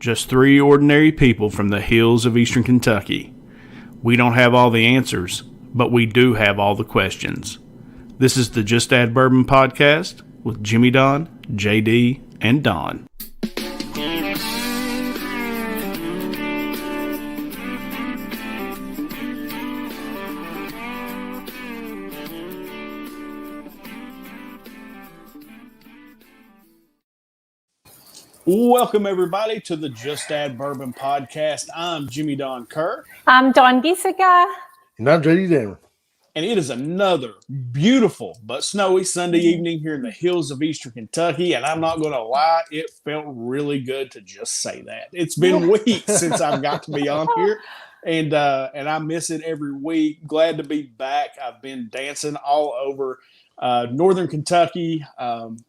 Just three ordinary people from the hills of eastern Kentucky. We don't have all the answers, but we do have all the questions. This is the Just Add Bourbon podcast with Jimmy Don, JD, and Don. Welcome, everybody, to the Just Add Bourbon podcast. I'm Jimmy Don Kerr. I'm Dawn Giesica. And I'm JD Damon. And it is another beautiful but snowy Sunday evening here in the hills of eastern Kentucky. And I'm not going to lie, it felt really good to just say that. It's been weeks since I've got to be on here. And I miss it every week. Glad to be back. I've been dancing all over northern Kentucky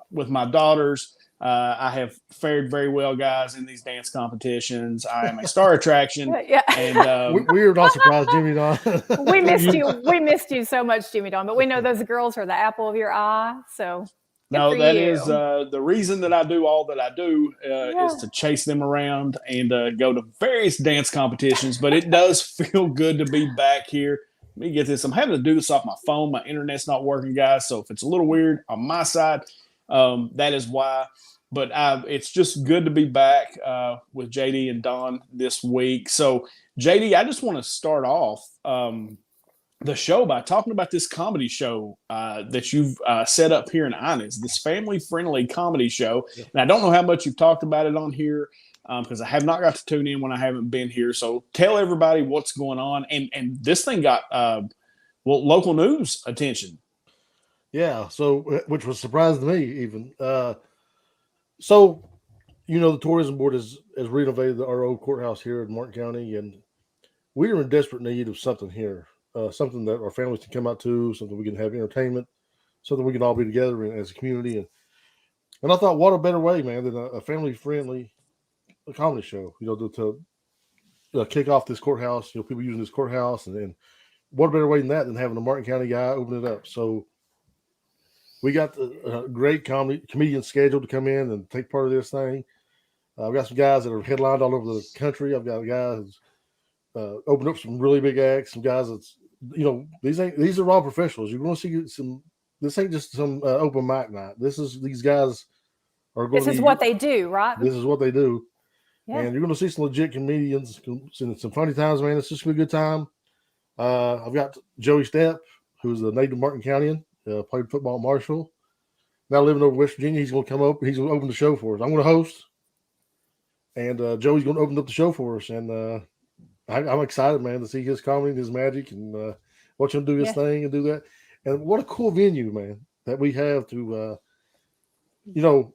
with my daughters. I have fared very well, guys, in these dance competitions. I am a star attraction. Yeah. And we were not surprised, Jimmy Don. We missed you. We missed you so much, Jimmy Don. But we know those girls are the apple of your eye. So no, that is the reason that I do all that I do is to chase them around and go to various dance competitions. But it does feel good to be back here. Let me get this. I'm having to do this off my phone. My internet's not working, guys. So if it's a little weird on my side, that is why. But it's just good to be back with JD and Don this week. So, JD, I just want to start off the show by talking about this comedy show that you've set up here in Inez, this family-friendly comedy show. Yeah. And I don't know how much you've talked about it on here because I have not got to tune in when I haven't been here. So tell everybody what's going on. And this thing got, local news attention. Yeah, so which was surprising to me even. So, you know, the tourism board has renovated our old courthouse here in Martin County, and we are in desperate need of something here, something that our families can come out to, something we can have entertainment, something we can all be together in as a community. And I thought, what a better way, man, than a family-friendly comedy show, you know, to kick off this courthouse, you know, people using this courthouse, and what a better way than having a Martin County guy open it up. So we got a great comedian scheduled to come in and take part of this thing. I've got some guys that are headlined all over the country. I've got a guy who's opened up some really big acts. Some guys that's, you know, these are all professionals. You're going to see some. This ain't just some open mic night. These guys are going. This is what they do, right? This is what they do, yeah. And you're going to see some legit comedians, some funny times, man. It's just gonna be a good time. I've got Joey Stepp, who's a native Martin Countian. Played football at Marshall. Now living over in West Virginia, he's going to come up. He's going to open the show for us. I'm going to host, and Joey's going to open up the show for us. And I'm excited, man, to see his comedy and his magic and watch him do his thing and do that. And what a cool venue, man, that we have to, you know,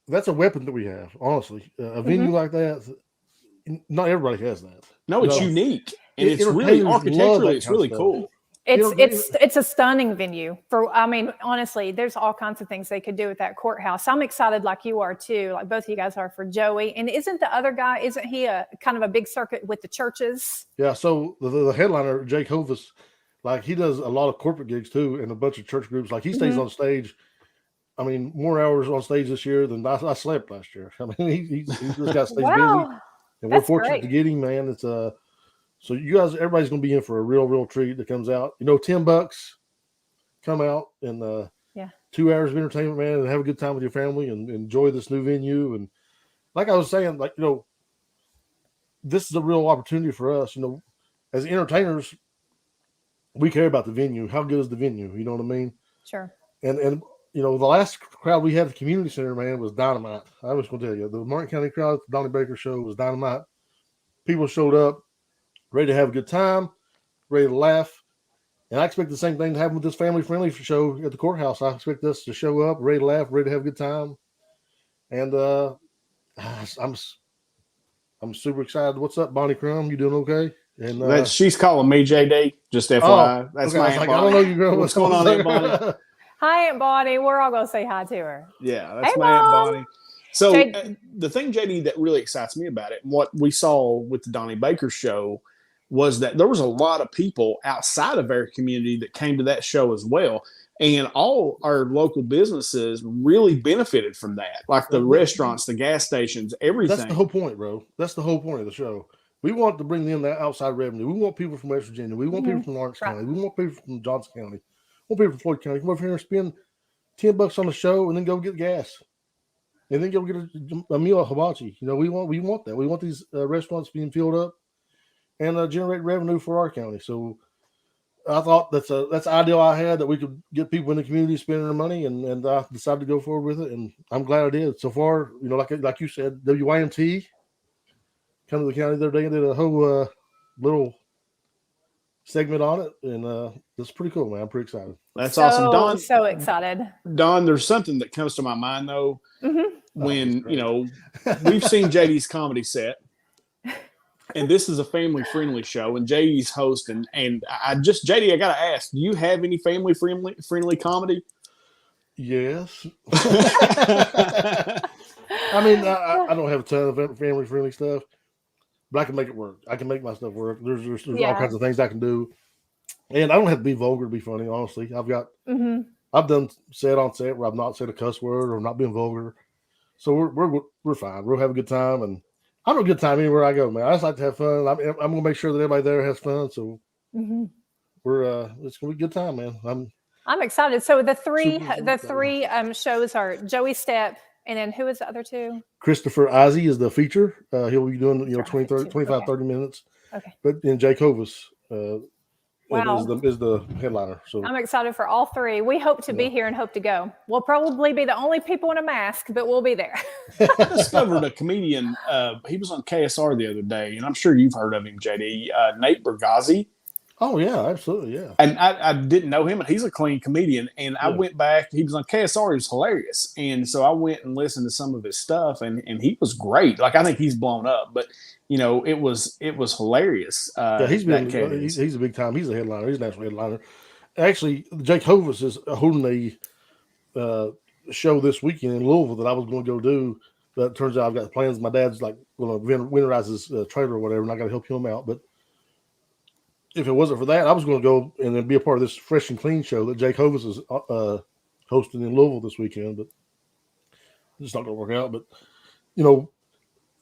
that's a weapon that we have, honestly. A venue like that, not everybody has that. No, it's unique. And it's really architecturally, it's really cool. It's a stunning venue honestly, there's all kinds of things they could do with that courthouse. I'm excited like you are too, like both of you guys are for Joey. And isn't the other guy, isn't he a kind of a big circuit with the churches? Yeah. So the headliner, Jake Hovis, like he does a lot of corporate gigs too, and a bunch of church groups. Like he stays on stage. I mean, more hours on stage this year than I slept last year. I mean, he just got to stay busy, and we're fortunate to get him, man. It's So you guys, everybody's going to be in for a real treat that comes out. You know, $10 come out and 2 hours of entertainment, man, and have a good time with your family and enjoy this new venue. And like I was saying, like, you know, this is a real opportunity for us. You know, as entertainers, we care about the venue. How good is the venue? You know what I mean? Sure. And you know, the last crowd we had at the community center, man, was dynamite. I was going to tell you, the Martin County crowd at the Donnie Baker show was dynamite. People showed up, ready to have a good time, ready to laugh. And I expect the same thing to happen with this family-friendly show at the courthouse. I expect us to show up, ready to laugh, ready to have a good time. And I'm super excited. What's up, Bonnie Crumb? You doing okay? And she's calling me JD, just FYI. That's my Aunt Bonnie. I don't know you, girl. What's going on, Aunt Bonnie? Hi, Aunt Bonnie. We're all going to say hi to her. Yeah, that's my Aunt Bonnie. So the thing, JD, that really excites me about it, and what we saw with the Donnie Baker show, was that there was a lot of people outside of our community that came to that show as well. And all our local businesses really benefited from that, like the restaurants, the gas stations, everything. That's the whole point, bro. That's the whole point of the show. We want to bring in that outside revenue. We want people from West Virginia. We want people from Lawrence County. We want people from Johnson County. We want people from Floyd County. Come over here and spend $10 on the show and then go get gas. And then go get a meal at Hibachi. We want that. We want these restaurants being filled up and generate revenue for our county. So I thought that's the ideal I had, that we could get people in the community spending their money, and I decided to go forward with it, and I'm glad I did. So far, like you said, WYMT come to the county the other day and did a whole little segment on it, and it's pretty cool, man. I'm pretty excited. That's awesome, Don. So excited, Don. There's something that comes to my mind though, when we've seen JD's comedy set. And this is a family-friendly show, and JD's hosting. And JD, I got to ask, do you have any family-friendly comedy? Yes. I mean, I don't have a ton of family-friendly stuff, but I can make it work. I can make my stuff work. There's all kinds of things I can do. And I don't have to be vulgar to be funny, honestly. I've done set on set where I've not said a cuss word or not being vulgar. So we're fine. We'll have a good time, and I have a good time anywhere I go, man. I just like to have fun. I'm going to make sure that everybody there has fun. So it's going to be a good time, man. I'm excited. So the three shows are Joey Stepp, and then who is the other two? Christopher Ozzie is the feature. He'll be doing 30 minutes. Okay. But then Jake Hovis wow. is the headliner. So I'm excited for all three. We hope to be here and hope to go. We'll probably be the only people in a mask, but we'll be there. I discovered a comedian. He was on KSR the other day, and I'm sure you've heard of him, JD. Nate Bergazzi. Oh, yeah, absolutely, yeah. And I didn't know him, and he's a clean comedian. And I went back. He was on KSR. He was hilarious. And so I went and listened to some of his stuff, and he was great. Like, I think he's blown up, but it was hilarious. He's a big time. He's a headliner. He's a national headliner. Actually, Jake Hovis is holding a show this weekend in Louisville that I was going to go do. But it turns out I've got plans. My dad's going to winterize his trailer or whatever, and I got to help him out. But if it wasn't for that, I was going to go and then be a part of this Fresh and Clean show that Jake Hovis is hosting in Louisville this weekend. But it's not going to work out. But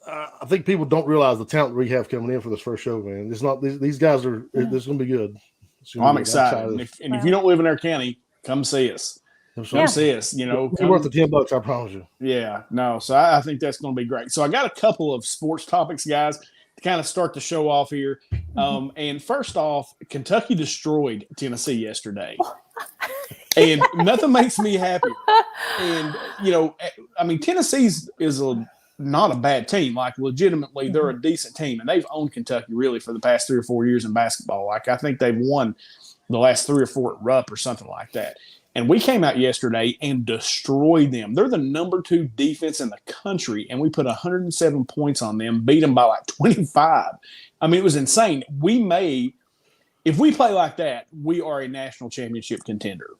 I think people don't realize the talent we have coming in for this first show, man. It's not these guys are. This is going to be good. I'm excited. If you don't live in our county, come see us. Come see us. It's worth the $10. I promise you. Yeah, no. So I think that's going to be great. So I got a couple of sports topics, guys, to kind of start the show off here. And first off, Kentucky destroyed Tennessee yesterday. And nothing makes me happier. And, Tennessee is not a bad team. Like, legitimately, they're a decent team. And they've owned Kentucky, really, for the past 3 or 4 years in basketball. Like, I think they've won the last 3 or 4 at Rupp or something like that. And we came out yesterday and destroyed them. They're the number 2 defense in the country, and we put 107 points on them, beat them by like 25. I mean, it was insane. If we play like that, we are a national championship contender.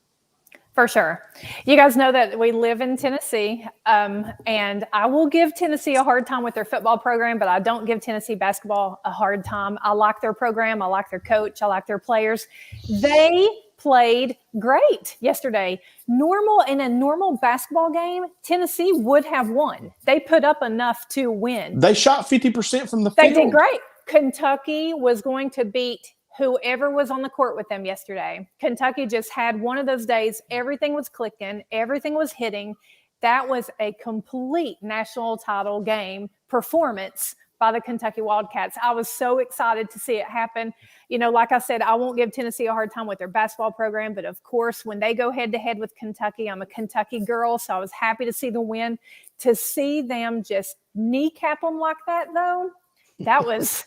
For sure. You guys know that we live in Tennessee, and I will give Tennessee a hard time with their football program, but I don't give Tennessee basketball a hard time. I like their program. I like their coach. I like their players. They played great yesterday. In a normal basketball game, Tennessee would have won. They put up enough to win. They shot 50% from the field. They did great. Kentucky was going to beat whoever was on the court with them yesterday. Kentucky just had one of those days. Everything was clicking. Everything was hitting. That was a complete national title game performance by the Kentucky Wildcats. I was so excited to see it happen. Like I said, I won't give Tennessee a hard time with their basketball program, but of course, when they go head-to-head with Kentucky, I'm a Kentucky girl, so I was happy to see the win. To see them just kneecap them like that, though, that was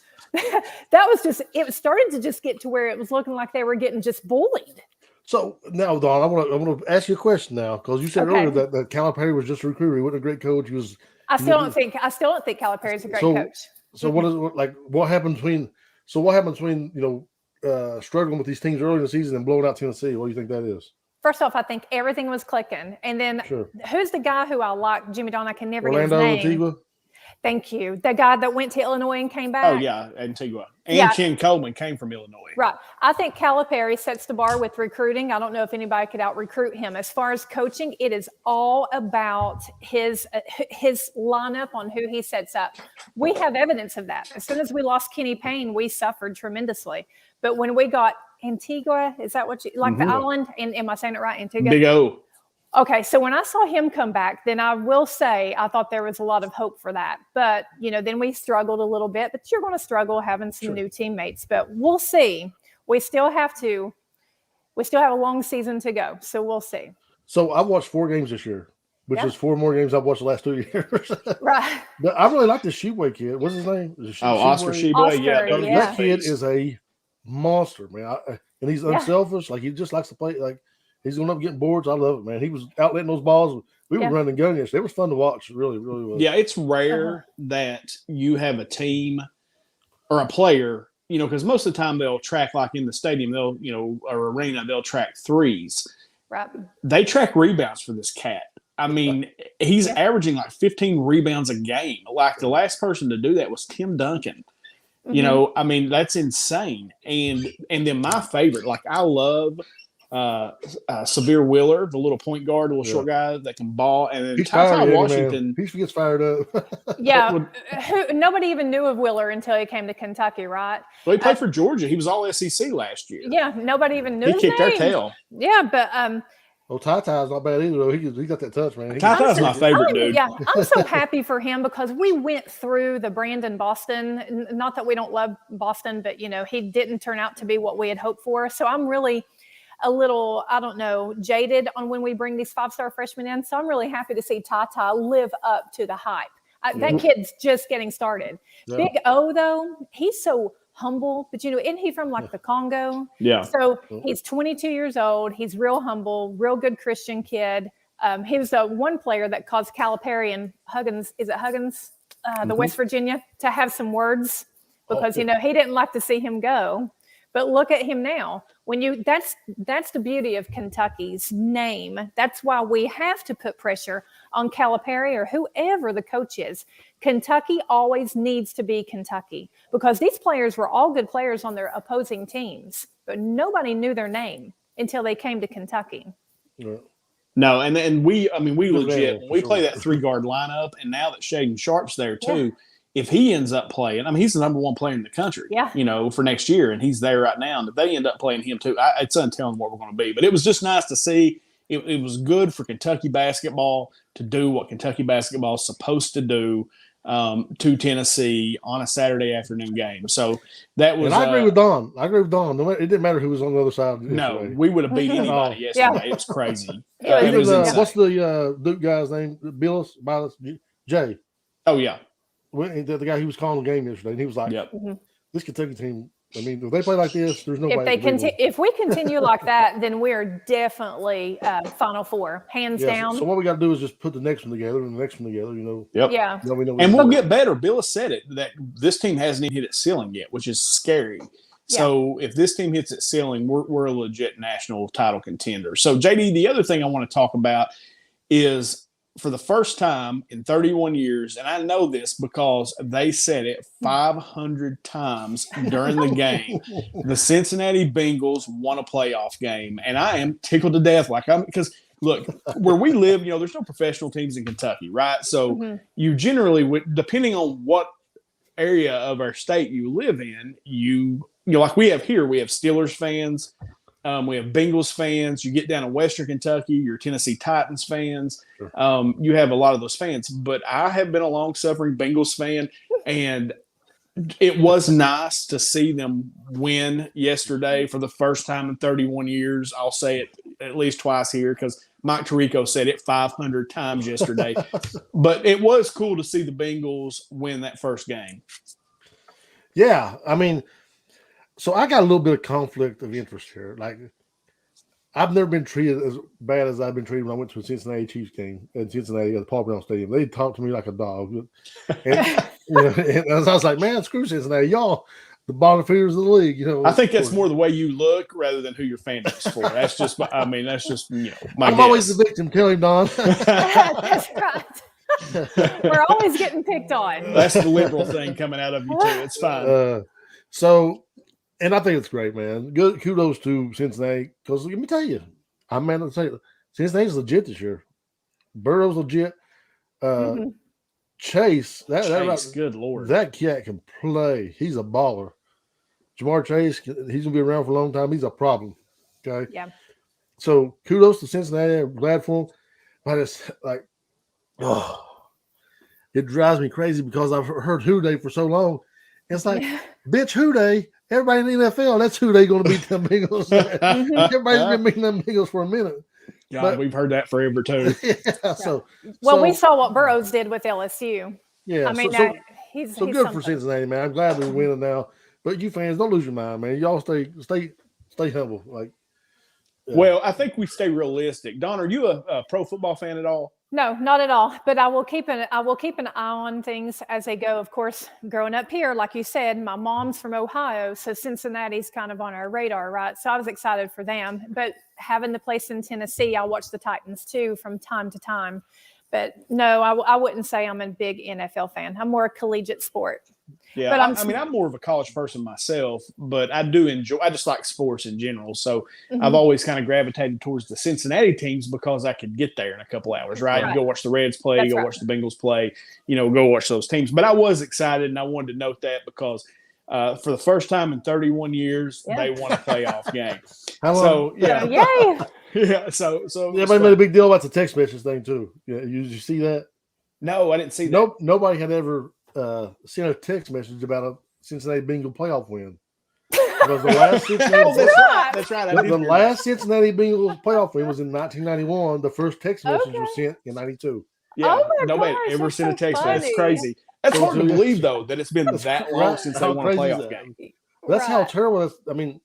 just, it started to just get to where it was looking like they were getting just bullied. So now, Dawn, I want to ask you a question now, because you said earlier that Calipari was just a recruiter. He wasn't a great coach. I still don't think Calipari is a great coach. So what happened between struggling with these teams early in the season and blowing out Tennessee? What do you think that is? First off, I think everything was clicking, and then who's the guy who I like, Jimmy Don? I can never get his name. Antigua? Thank you. The guy that went to Illinois and came back. Oh, yeah, Antigua. And Ken Coleman came from Illinois. Right. I think Calipari sets the bar with recruiting. I don't know if anybody could out-recruit him. As far as coaching, it is all about his lineup on who he sets up. We have evidence of that. As soon as we lost Kenny Payne, we suffered tremendously. But when we got Antigua, is that what you like the island? And am I saying it right? Antigua? Big O. Okay, so when I saw him come back, then I will say I thought there was a lot of hope for that. But, then we struggled a little bit. But you're going to struggle having some new teammates. But we'll see. We still have a long season to go. So we'll see. So I watched 4 games this year, which is 4 more games I've watched the last 2 years. Right. But I really like the Sheboy kid. What's his name? Oscar Sheboy. Yeah. That kid is a monster, man. And he's unselfish. Like, he just likes to play. Like, he's going up getting boards. I love it, man. He was out letting those balls. We were running gun yesterday. It was fun to watch. It really, really was. Yeah, it's rare that you have a team or a player, because most of the time they'll track, like in the stadium, they'll, or arena, they'll track threes. Right. They track rebounds for this cat. I mean, he's averaging like 15 rebounds a game. Like, the last person to do that was Tim Duncan. I mean, that's insane. And then my favorite, like, I love Severe Wheeler, the little point guard, the little short guy that can ball, and then Ty Washington. He gets fired up. Nobody even knew of Wheeler until he came to Kentucky, right? Well, he played for Georgia. He was all SEC last year. Yeah, nobody even knew. He kicked our tail. Yeah, but Ty-Ty's not bad either, though. He got that touch, man. Ty-Ty's my favorite dude. Yeah, I'm so happy for him because we went through the Brandon Boston. Not that we don't love Boston, but he didn't turn out to be what we had hoped for. So I'm really a little, I don't know, jaded on when we bring these 5-star freshmen in. So I'm really happy to see Ty live up to the hype. That kid's just getting started. Yeah. Big O, though, he's so humble, but isn't he from like the Congo? Yeah. So he's 22 years old. He's real humble, real good Christian kid. He was one player that caused Calipari and Huggins, is it Huggins, the West Virginia, to have some words because, he didn't like to see him go. But look at him now. That's the beauty of Kentucky's name. That's why we have to put pressure on Calipari or whoever the coach is. Kentucky always needs to be Kentucky because these players were all good players on their opposing teams, but nobody knew their name until they came to Kentucky. Yeah. No, and we legit, we play that 3-guard lineup, and now that Shaden Sharp's there too, if he ends up playing, he's the number 1 player in the country, for next year, and he's there right now. And if they end up playing him too, it's untelling what we're going to be. But it was just nice to see. It was good for Kentucky basketball to do what Kentucky basketball is supposed to do to Tennessee on a Saturday afternoon game. So that was. And I agree with Don. It didn't matter who was on the other side. No, we would have beat anybody yesterday. It was crazy. It was what's the Duke guy's name? Billis, Jay. Oh yeah. The guy who was calling the game yesterday, and he was like, this Kentucky team, if they play like this, there's no way. If we continue like that, then we're definitely Final Four, hands down. So what we got to do is just put the next one together and the next one together, Yep. Yeah. And we'll get better. Bill has said it, that this team hasn't even hit its ceiling yet, which is scary. So if this team hits its ceiling, we're a legit national title contender. So, JD, the other thing I want to talk about is – for the first time in 31 years, and I know this because they said it 500 times during the game, the Cincinnati Bengals won a playoff game. And I am tickled to death. Because look, where we live, there's no professional teams in Kentucky, right? So you generally, depending on what area of our state you live in, like we have here, we have Steelers fans, we have Bengals fans. You get down to Western Kentucky, you're Tennessee Titans fans. Sure. You have a lot of those fans. But I have been a long-suffering Bengals fan, and it was nice to see them win yesterday for the first time in 31 years. I'll say it at least twice here because Mike Tirico said it 500 times yesterday. But it was cool to see the Bengals win that first game. Yeah, so I got a little bit of conflict of interest here. Like, I've never been treated as bad as I've been treated when I went to a Cincinnati Chiefs game in Cincinnati at the Paul Brown Stadium. They talked to me like a dog. And, and I was like, man, screw Cincinnati. Y'all, the bottom feeders of the league. I think that's more the way you look rather than who your fan is for. That's just, my I'm guess. always the victim. Tell him, Don. That's right. We're always getting picked on. That's the liberal thing coming out of you too. It's fine. So, and I think it's great, man. Good kudos to Cincinnati because let me tell you, I'm man to say Cincinnati's legit this year. Burrow's legit. Chase, good Lord, that cat can play. He's a baller. Jamar Chase, he's gonna be around for a long time. He's a problem. Okay. Yeah. So kudos to Cincinnati. I'm glad for them. But it's like, it drives me crazy because I've heard Who Day for so long. It's like, bitch, Who Day? Everybody in the NFL, that's who they going to beat them Bengals. Everybody's been beating them Bengals for a minute. God, but we've heard that forever too. We saw what Burrows did with LSU. Yeah, I mean, he's good something. for Cincinnati, man. I'm glad they're winning now. But you fans, don't lose your mind, man. Y'all stay humble. Like, well, I think we stay realistic. Don, are you a pro football fan at all? No, not at all. But I will keep an eye on things as they go. Of course, growing up here, like you said, my mom's from Ohio, so Cincinnati's kind of on our radar, right? So I was excited for them. But having the place in Tennessee, I watch the Titans too from time to time. But no, I wouldn't say I'm a big NFL fan. I'm more a collegiate sport. Yeah, but I'm more of a college person myself, but I just like sports in general. So I've always kind of gravitated towards the Cincinnati teams because I could get there in a couple hours, right? You go watch the Reds play, watch the Bengals play, go watch those teams. But I was excited, and I wanted to note that because for the first time in 31 years, they won a playoff game. So, yay! Yeah, so everybody made a big deal about the text message thing too. Yeah, did you see that? No, I didn't see that. Nobody had ever sent a text message about a Cincinnati Bengals playoff win. Because the last Cincinnati Bengals playoff win was in 1991. The first text message was sent in 92. Yeah, nobody ever sent a text message. That's crazy. That's hard to believe, though, that it's been that long since they won a playoff game. That's how terrible that's. I mean,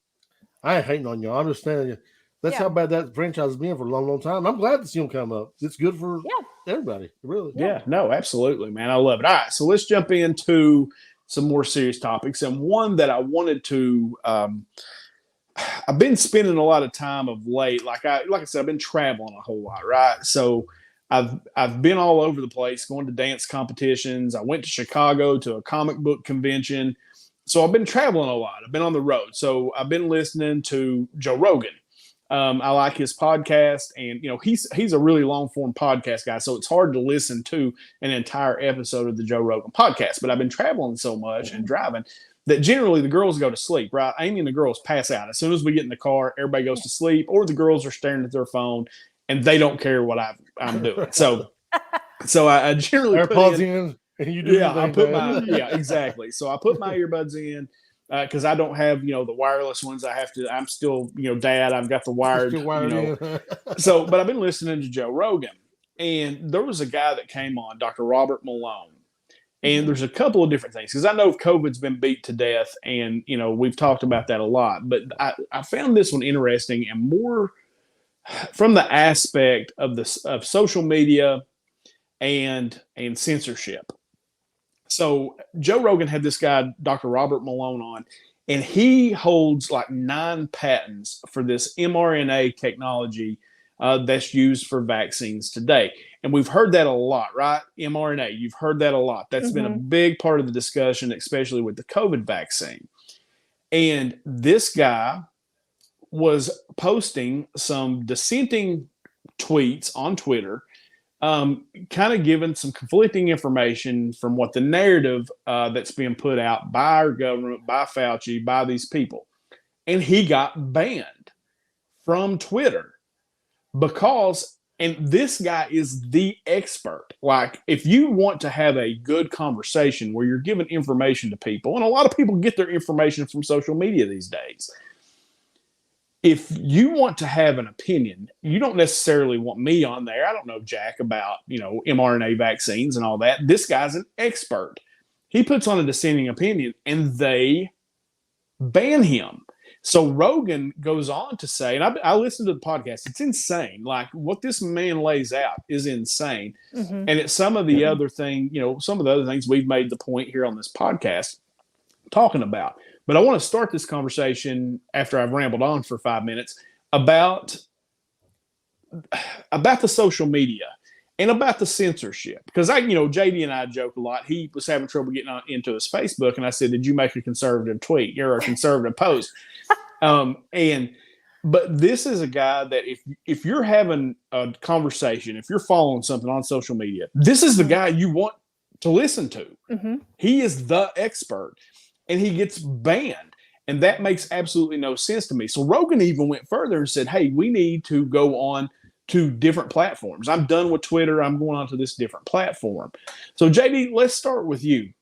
I ain't hating on y'all. I'm just telling you. That's how bad that franchise has been for a long, long time. I'm glad to see them come up. It's good for everybody. Really. Yeah, no, absolutely, man. I love it. All right, so let's jump into some more serious topics. And one that I wanted to I've been spending a lot of time of late. Like I said, I've been traveling a whole lot, right? So I've been all over the place, going to dance competitions. I went to Chicago to a comic book convention. So I've been traveling a lot. I've been on the road. So I've been listening to Joe Rogan. I like his podcast, and he's a really long form podcast guy, so it's hard to listen to an entire episode of the Joe Rogan podcast. But I've been traveling so much and driving that generally the girls go to sleep, right? Amy and the girls pass out as soon as we get in the car. Everybody goes to sleep, or the girls are staring at their phone and they don't care what I'm doing. So I generally AirPods in, and you do. Exactly. So I put my earbuds in. Because I don't have, the wireless ones. I'm still, dad. I've got the wired, So, but I've been listening to Joe Rogan, and there was a guy that came on, Dr. Robert Malone, and there's a couple of different things because I know COVID's been beat to death, and we've talked about that a lot. But I found this one interesting and more from the aspect of social media and censorship. So Joe Rogan had this guy, Dr. Robert Malone, on, and he holds like 9 patents for this mRNA technology that's used for vaccines today. And we've heard that a lot, right? mRNA, you've heard that a lot. That's been a big part of the discussion, especially with the COVID vaccine. And this guy was posting some dissenting tweets on Twitter, kind of given some conflicting information from what the narrative that's being put out by our government, by Fauci, by these people. And he got banned from Twitter because, and this guy is the expert. Like, if you want to have a good conversation where you're giving information to people, and a lot of people get their information from social media these days, if you want to have an opinion, you don't necessarily want me on there. I don't know jack about, mRNA vaccines and all that. This guy's an expert. He puts on a dissenting opinion and they ban him. So Rogan goes on to say, and I listened to the podcast, it's insane. Like, what this man lays out is insane. And it's some of the other thing, some of the other things we've made the point here on this podcast talking about. But I want to start this conversation after I've rambled on for 5 minutes about the social media and about the censorship. Because JD and I joke a lot. He was having trouble getting into his Facebook, and I said, "Did you make a conservative tweet or a conservative post?" But this is a guy that if you're having a conversation, if you're following something on social media, this is the guy you want to listen to. Mm-hmm. He is the expert, and he gets banned. And that makes absolutely no sense to me. So Rogan even went further and said, hey, we need to go on to different platforms. I'm done with Twitter. I'm going on to this different platform. So JD, let's start with you.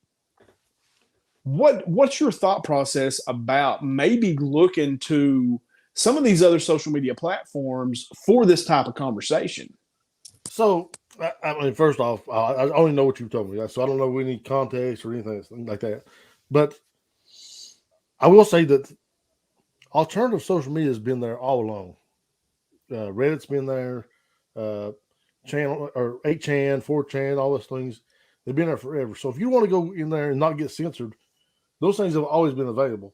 What's your thought process about maybe looking to some of these other social media platforms for this type of conversation? So, I mean, first off, I only know what you told me, so I don't know any context or anything like that. But I will say that alternative social media has been there all along. Reddit's been there, channel or 8chan, 4chan, all those things. They've been there forever. So if you want to go in there and not get censored, those things have always been available.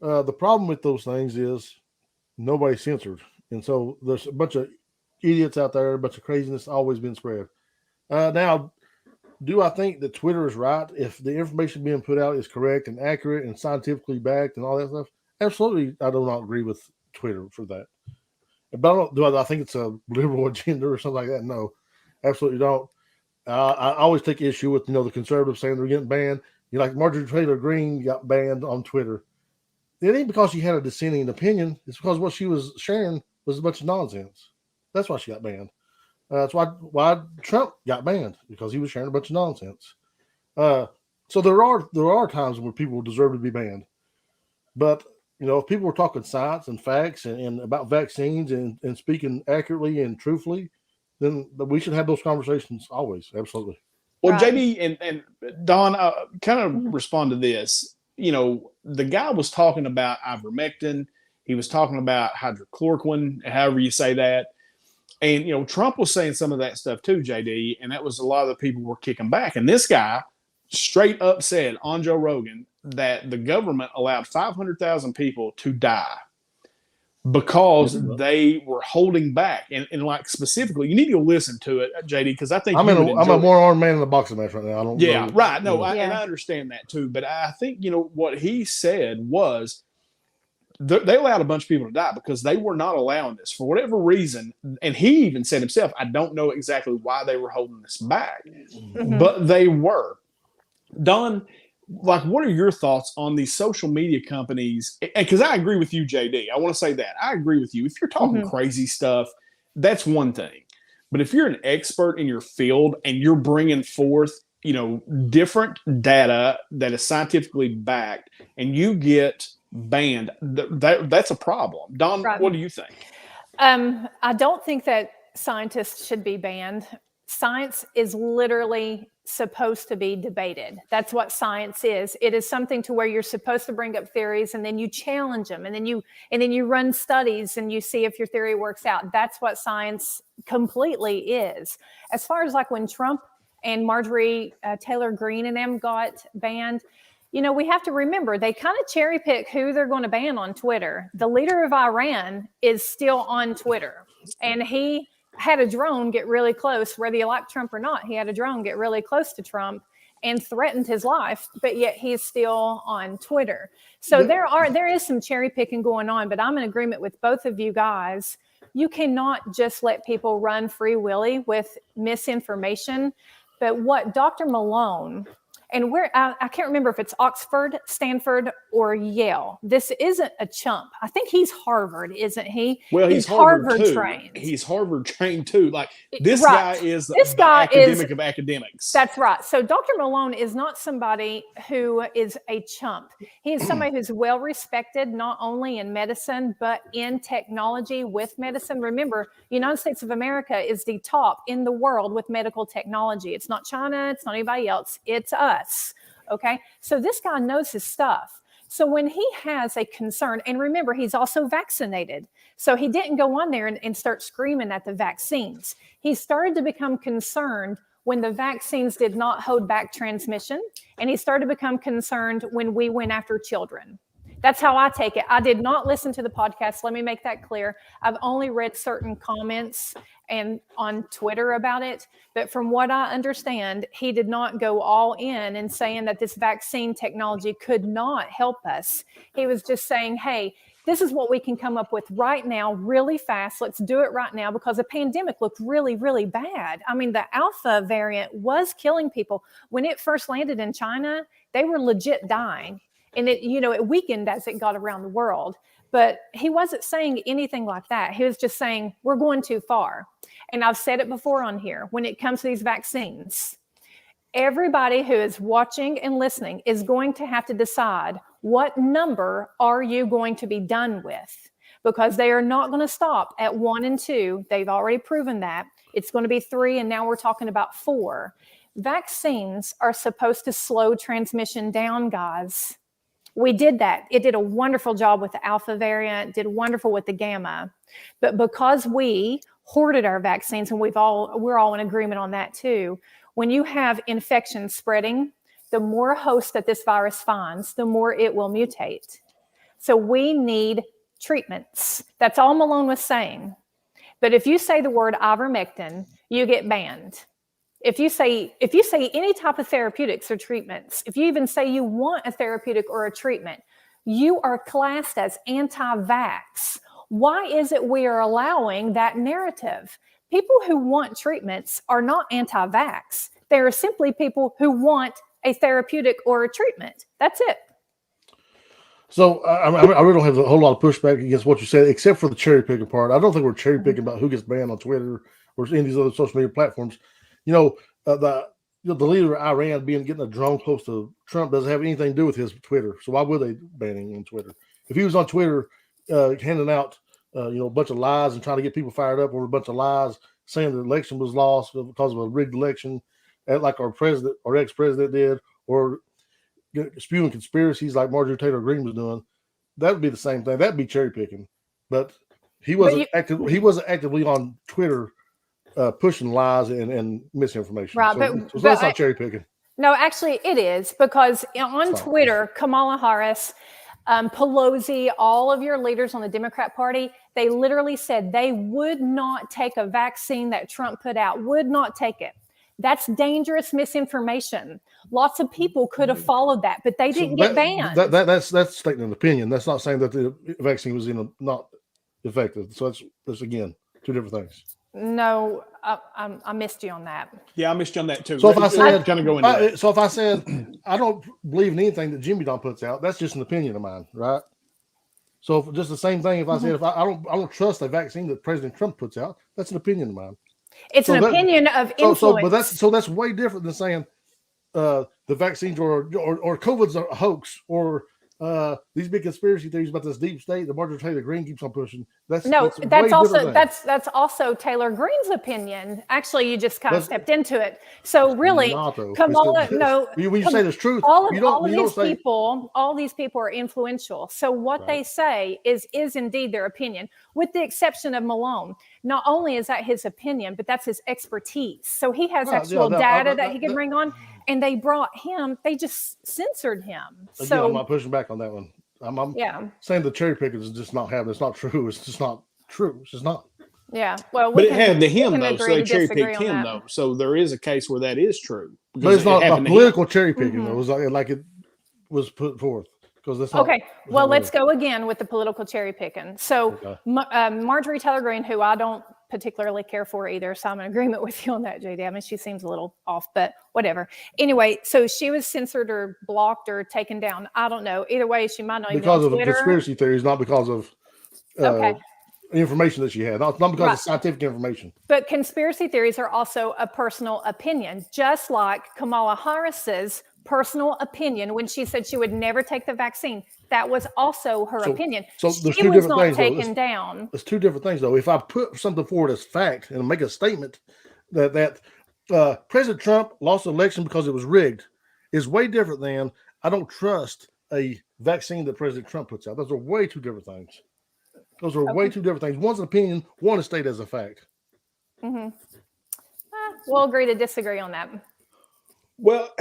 The problem with those things is nobody's censored. And so there's a bunch of idiots out there, a bunch of craziness always been spread. Now, do I think that Twitter is right if the information being put out is correct and accurate and scientifically backed and all that stuff? Absolutely, I do not agree with Twitter for that. But do I think it's a liberal agenda or something like that? No, absolutely don't. I always take issue with the conservatives saying they're getting banned. Like Marjorie Taylor Greene got banned on Twitter. It ain't because she had a dissenting opinion. It's because what she was sharing was a bunch of nonsense. That's why she got banned. That's why Trump got banned, because he was sharing a bunch of nonsense. So there are times where people deserve to be banned. But if people were talking science and facts and about vaccines and speaking accurately and truthfully, then we should have those conversations always. Absolutely. Well, Right. JB and Don, kind of respond to this. The guy was talking about ivermectin. He was talking about hydrochloroquine, however you say that. And, Trump was saying some of that stuff too, JD, and that was a lot of the people were kicking back. And this guy straight up said on Joe Rogan that the government allowed 500,000 people to die because they were holding back. And like specifically, you need to go listen to it, JD, because I think I'm a more-armed man in the boxing match right now. I don't know. Right. No, and I understand that too. But I think, what he said was they allowed a bunch of people to die because they were not allowing this for whatever reason. And he even said himself, I don't know exactly why they were holding this back, but they were. Don, like, what are your thoughts on these social media companies? Because I agree with you, JD. I want to say that. I agree with you. If you're talking crazy stuff, that's one thing. But if you're an expert in your field and you're bringing forth, different data that is scientifically backed and you get banned, that's a problem. Don, what do you think? I don't think that scientists should be banned. Science is literally supposed to be debated. That's what science is. It is something to where you're supposed to bring up theories and then you challenge them and then you run studies and you see if your theory works out. That's what science completely is. As far as like when Trump and Marjorie Taylor Greene and them got banned, we have to remember they kind of cherry pick who they're going to ban on Twitter. The leader of Iran is still on Twitter, and he had a drone get really close, whether you like Trump or not. He had a drone get really close to Trump and threatened his life, but yet he's still on Twitter. So there is some cherry picking going on, but I'm in agreement with both of you guys. You cannot just let people run free willy with misinformation. But what Dr. Malone, and I can't remember if it's Oxford, Stanford, or Yale. This isn't a chump. I think he's Harvard, isn't he? Well, he's Harvard trained. He's Harvard trained too. Like this guy is the academic of academics. That's right. So Dr. Malone is not somebody who is a chump. He is somebody who's well respected, not only in medicine, but in technology with medicine. Remember, United States of America is the top in the world with medical technology. It's not China. It's not anybody else. It's us. Okay. So this guy knows his stuff. So when he has a concern, and remember, he's also vaccinated. So he didn't go on there and start screaming at the vaccines. He started to become concerned when the vaccines did not hold back transmission. And he started to become concerned when we went after children. That's how I take it. I did not listen to the podcast. Let me make that clear. I've only read certain comments and on Twitter about it. But from what I understand, he did not go all in and saying that this vaccine technology could not help us. He was just saying, hey, this is what we can come up with right now, really fast. Let's do it right now, because the pandemic looked really, really bad. I mean, the Alpha variant was killing people. When it first landed in China, they were legit dying. And it weakened as it got around the world. But he wasn't saying anything like that. He was just saying, we're going too far. And I've said it before on here, when it comes to these vaccines, everybody who is watching and listening is going to have to decide, what number are you going to be done with? Because they are not going to stop at 1 and 2. They've already proven that. It's going to be 3, and now we're talking about 4. Vaccines are supposed to slow transmission down, guys. We did that. It did a wonderful job with the Alpha variant, did wonderful with the Gamma. But because we hoarded our vaccines, and we're all in agreement on that too, when you have infection spreading, the more hosts that this virus finds, the more it will mutate. So we need treatments. That's all Malone was saying. But if you say the word ivermectin, you get banned. If you say any type of therapeutics or treatments, if you even say you want a therapeutic or a treatment, you are classed as anti-vax. Why is it we are allowing that narrative? People who want treatments are not anti-vax. They are simply people who want a therapeutic or a treatment. That's it. So I really don't have a whole lot of pushback against what you said, except for the cherry picking part. I don't think we're cherry picking about who gets banned on Twitter or any of these other social media platforms. The leader of Iran getting a drone close to Trump doesn't have anything to do with his Twitter. So why would they ban him on Twitter? If he was on Twitter handing out a bunch of lies and trying to get people fired up over a bunch of lies, saying the election was lost because of a rigged election, like our president or ex-president did, or spewing conspiracies like Marjorie Taylor Greene was doing, that would be the same thing. That'd be cherry picking. But he wasn't actively on Twitter pushing lies and misinformation. Right, so that's not cherry picking. No, actually it is, because on Twitter, Kamala Harris, Pelosi, all of your leaders on the Democrat Party, they literally said they would not take a vaccine that Trump put out, would not take it. That's dangerous misinformation. Lots of people could have followed that, but they didn't get banned. That's stating an opinion. That's not saying that the vaccine was not effective. So that's again 2 different things. No, I missed you on that. Yeah, I missed you on that too. So if I said, kind of go into that. So if I said I don't believe in anything that Jimmy Don puts out, that's just an opinion of mine, right? So just the same thing. If I said I don't trust a vaccine that President Trump puts out, that's an opinion of mine. It's an opinion of influence. But that's way different than saying the vaccines or COVID's a hoax, or these big conspiracy theories about this deep state that Marjorie Taylor Greene keeps on pushing. That's also Taylor Greene's opinion. Actually, you just kind of stepped into it. So really, Kamala, when you say there's truth, all these people are influential. So what they say is indeed their opinion, with the exception of Malone. Not only is that his opinion, but that's his expertise. So he has data that he can bring on. And they brought him, they just censored him. Again, so I'm not pushing back on that one. I'm saying the cherry picking is just not happening. It's not true. It's just not true. It's just not. Yeah. Well, but it had to him though, so they cherry picked him though. So there is a case where that is true. But it's not a political cherry picking though. It was like it was put forth. Because that's not, okay. Well, let's go again with the political cherry picking. So Marjorie Taylor Greene, who I don't particularly care for either, so I'm in agreement with you on that, JD. I mean, she seems a little off, but whatever. Anyway, so she was censored or blocked or taken down. I don't know. Either way, she might not even because of the conspiracy theories, not because of information that she had, not because of scientific information. But conspiracy theories are also a personal opinion, just like Kamala Harris's personal opinion when she said she would never take the vaccine. That was also her opinion. So there's two different things. Taken down. There's 2 different things though. If I put something forward as fact and make a statement that President Trump lost the election because it was rigged, is way different than I don't trust a vaccine that President Trump puts out. Those are way 2 different things. Those are way 2 different things. One's an opinion, one is stated as a fact. Mm-hmm. We'll agree to disagree on that. Well,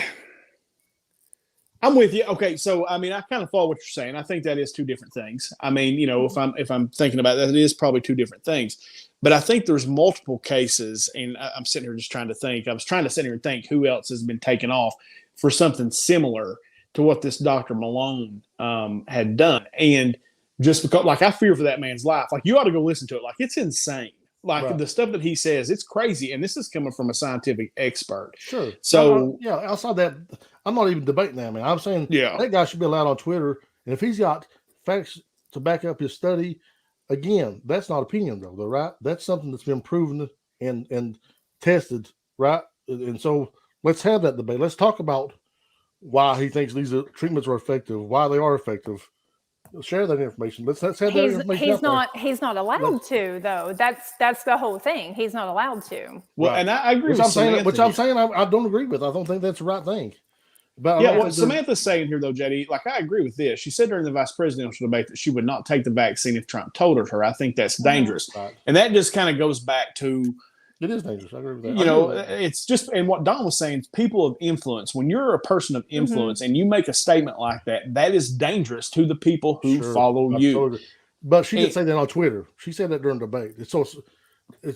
I'm with you. Okay, so I mean, I kind of follow what you're saying. I think that is two different things. I mean, you know, if I'm thinking about that, it is probably two different things. But I think there's multiple cases, and I'm sitting here just trying to think. I was trying to sit here and think who else has been taken off for something similar to what this Dr. Malone had done, and just because, like, I fear for that man's life. Like, you ought to go listen to it. Like, it's insane. Like the stuff that he says, it's crazy, and this is coming from a scientific expert. Sure. So yeah, outside that, I'm not even debating that, man. I'm saying that guy should be allowed on Twitter, and if he's got facts to back up his study, again, that's not opinion though, right? That's something that's been proven and tested, right? And so let's have that debate. Let's talk about why he thinks these treatments are effective, why they are effective. Share that information. Let's have that information. He's not allowed to, though. That's the whole thing. He's not allowed to. Well, and I agree with Samantha. Which I'm saying I don't agree with. I don't think that's the right thing. But what Samantha's saying here, though, JD, like, I agree with this. She said during the vice presidential debate that she would not take the vaccine if Trump told her. I think that's dangerous. Right. And that just kind of goes back to, it is dangerous. I agree with that. You know, it's just, and what Don was saying, people of influence, when you're a person of influence and you make a statement like that, that is dangerous to the people who follow you. Totally. But she didn't say that on Twitter. She said that during debate.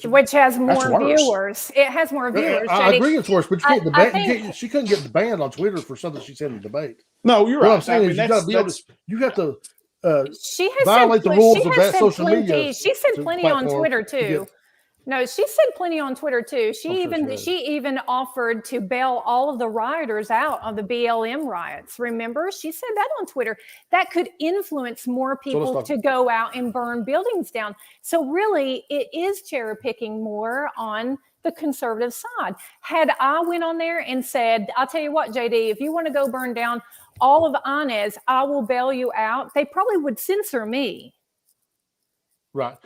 Which has more viewers. It has more viewers. I agree it's worse, but you can't debate. She couldn't get banned on Twitter for something she said in the debate. No, you're right. What I'm saying is you have to violate the rules of that social media. She said plenty on Twitter too. No, she said plenty on Twitter too. She even offered to bail all of the rioters out of the BLM riots. Remember, she said that on Twitter. That could influence more people to go out and burn buildings down. So really, it is cherry picking more on the conservative side. Had I went on there and said, "I'll tell you what, JD, if you want to go burn down all of Inez, I will bail you out," they probably would censor me. Right.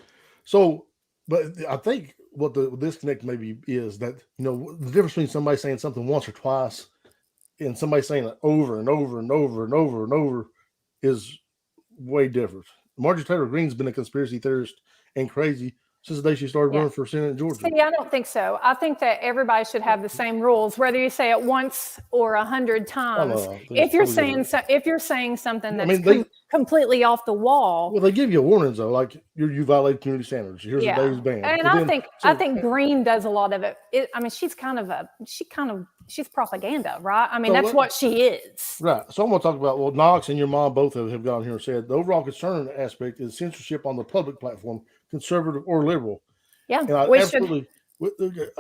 So. But I think what the disconnect maybe is that, you know, the difference between somebody saying something once or twice and somebody saying it over and over and over and over and over is way different. Marjorie Taylor Greene's been a conspiracy theorist and crazy since the day she started running for Senate in Georgia. See, I don't think so. I think that everybody should have the same rules, whether you say it once or 100 times. If you're saying something that's completely off the wall. Well, they give you warnings though, like you violate community standards. Here's a day's ban. And I think Green does a lot of it. I mean, she's propaganda, right? I mean, that's what she is. Right. So I'm going to talk about, well, Knox and your mom both have gone here and said the overall concern aspect is censorship on the public platform, conservative or liberal. Yeah, and I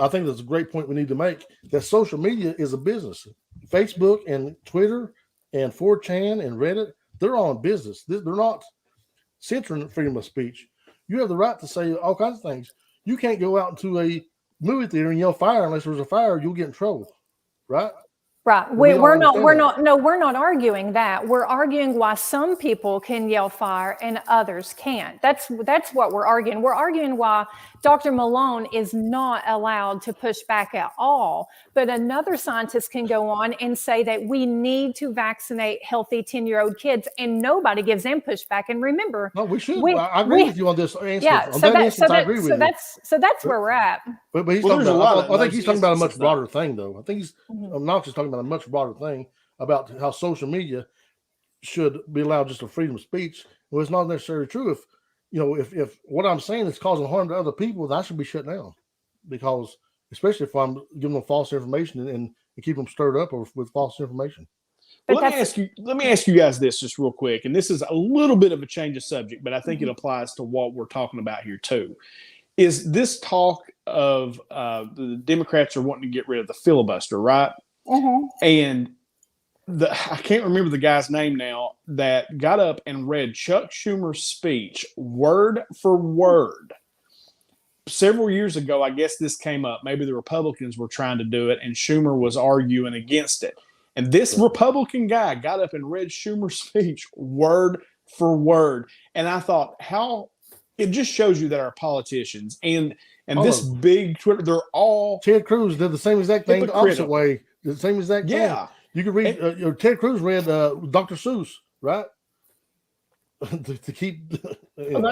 think that's a great point we need to make, that social media is a business. Facebook and Twitter and 4chan and Reddit, they're all in business. They're not censoring freedom of speech. You have the right to say all kinds of things. You can't go out into a movie theater and yell fire unless there's a fire. You'll get in trouble, right? Right. We're not arguing that. We're arguing why some people can yell fire and others can't. That's what we're arguing. We're arguing why Dr. Malone is not allowed to push back at all. But another scientist can go on and say that we need to vaccinate healthy 10-year-old kids, and nobody gives them pushback. And remember, no, we should. I agree with you on this answer. Yeah, I agree with you. So that's where we're at. But he's talking about, I think he's talking about a much broader thing, though. I think Knox is talking about a much broader thing about how social media should be allowed just a freedom of speech. Well, it's not necessarily true. If what I'm saying is causing harm to other people, then I should be shut down, because especially if I'm giving them false information and keep them stirred up with false information. Well, let me ask you guys this just real quick, and this is a little bit of a change of subject, but I think it applies to what we're talking about here too. Is this talk of the Democrats are wanting to get rid of the filibuster, right? And I can't remember the guy's name now that got up and read Chuck Schumer's speech word for word. Several years ago, I guess this came up. Maybe the Republicans were trying to do it, and Schumer was arguing against it. And this Republican guy got up and read Schumer's speech word for word. And I thought, it just shows you that our politicians and this big Twitter, they're all Ted Cruz did the same exact thing the opposite way. The same exact thing. Yeah. You could read Ted Cruz read Dr. Seuss, right? to keep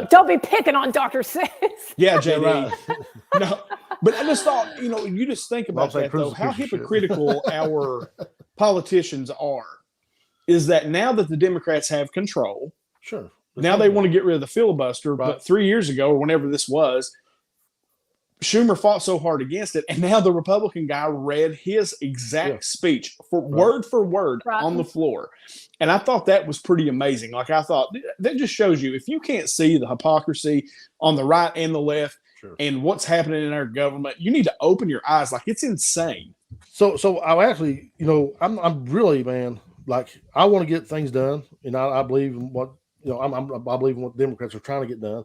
don't be picking on Dr. Seuss. Yeah, JD. No, but I just thought, you just think about that though, how hypocritical our politicians are. is that now that the Democrats have control, Sure. now they want to get rid of the filibuster. Right. But 3 years ago, or whenever this was, Schumer fought so hard against it, and now the Republican guy read his exact speech for word on the floor. And I thought that was pretty amazing. Like, I thought that just shows you, if you can't see the hypocrisy on the right and the left and what's happening in our government, you need to open your eyes. Like, it's insane. So I actually, I'm really, man, like, I want to get things done, and I believe in what, I believe in what Democrats are trying to get done,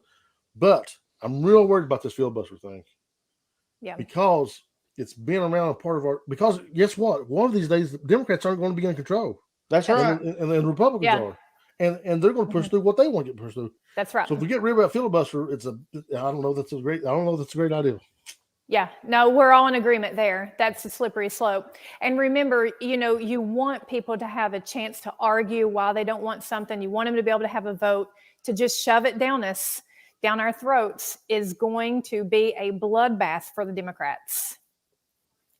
but I'm real worried about this filibuster thing. Yeah. Because it's been around a part of our, because guess what? One of these days, the Democrats aren't going to be in control. That's right. And the Republicans are. And they're going to push through what they want to get pushed through. That's right. So if we get rid of that filibuster, I don't know that's a great idea. Yeah, no, we're all in agreement there. That's a slippery slope. And remember, you want people to have a chance to argue why they don't want something. You want them to be able to have a vote. To just shove it down our throats is going to be a bloodbath for the Democrats.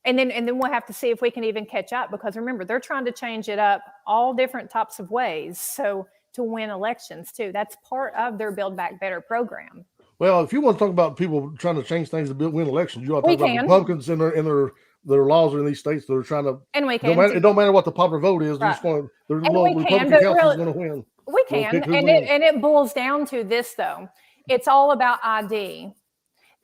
And then we'll have to see if we can even catch up, because remember, they're trying to change it up all different types of ways. So to win elections too, that's part of their Build Back Better program. Well, if you want to talk about people trying to change things to win elections, you ought to talk about Republicans and their laws in these states that are trying to. And we can. It don't matter what the popular vote is. Right. The Republican council is going to win. We can, and it boils down to this though. It's all about ID.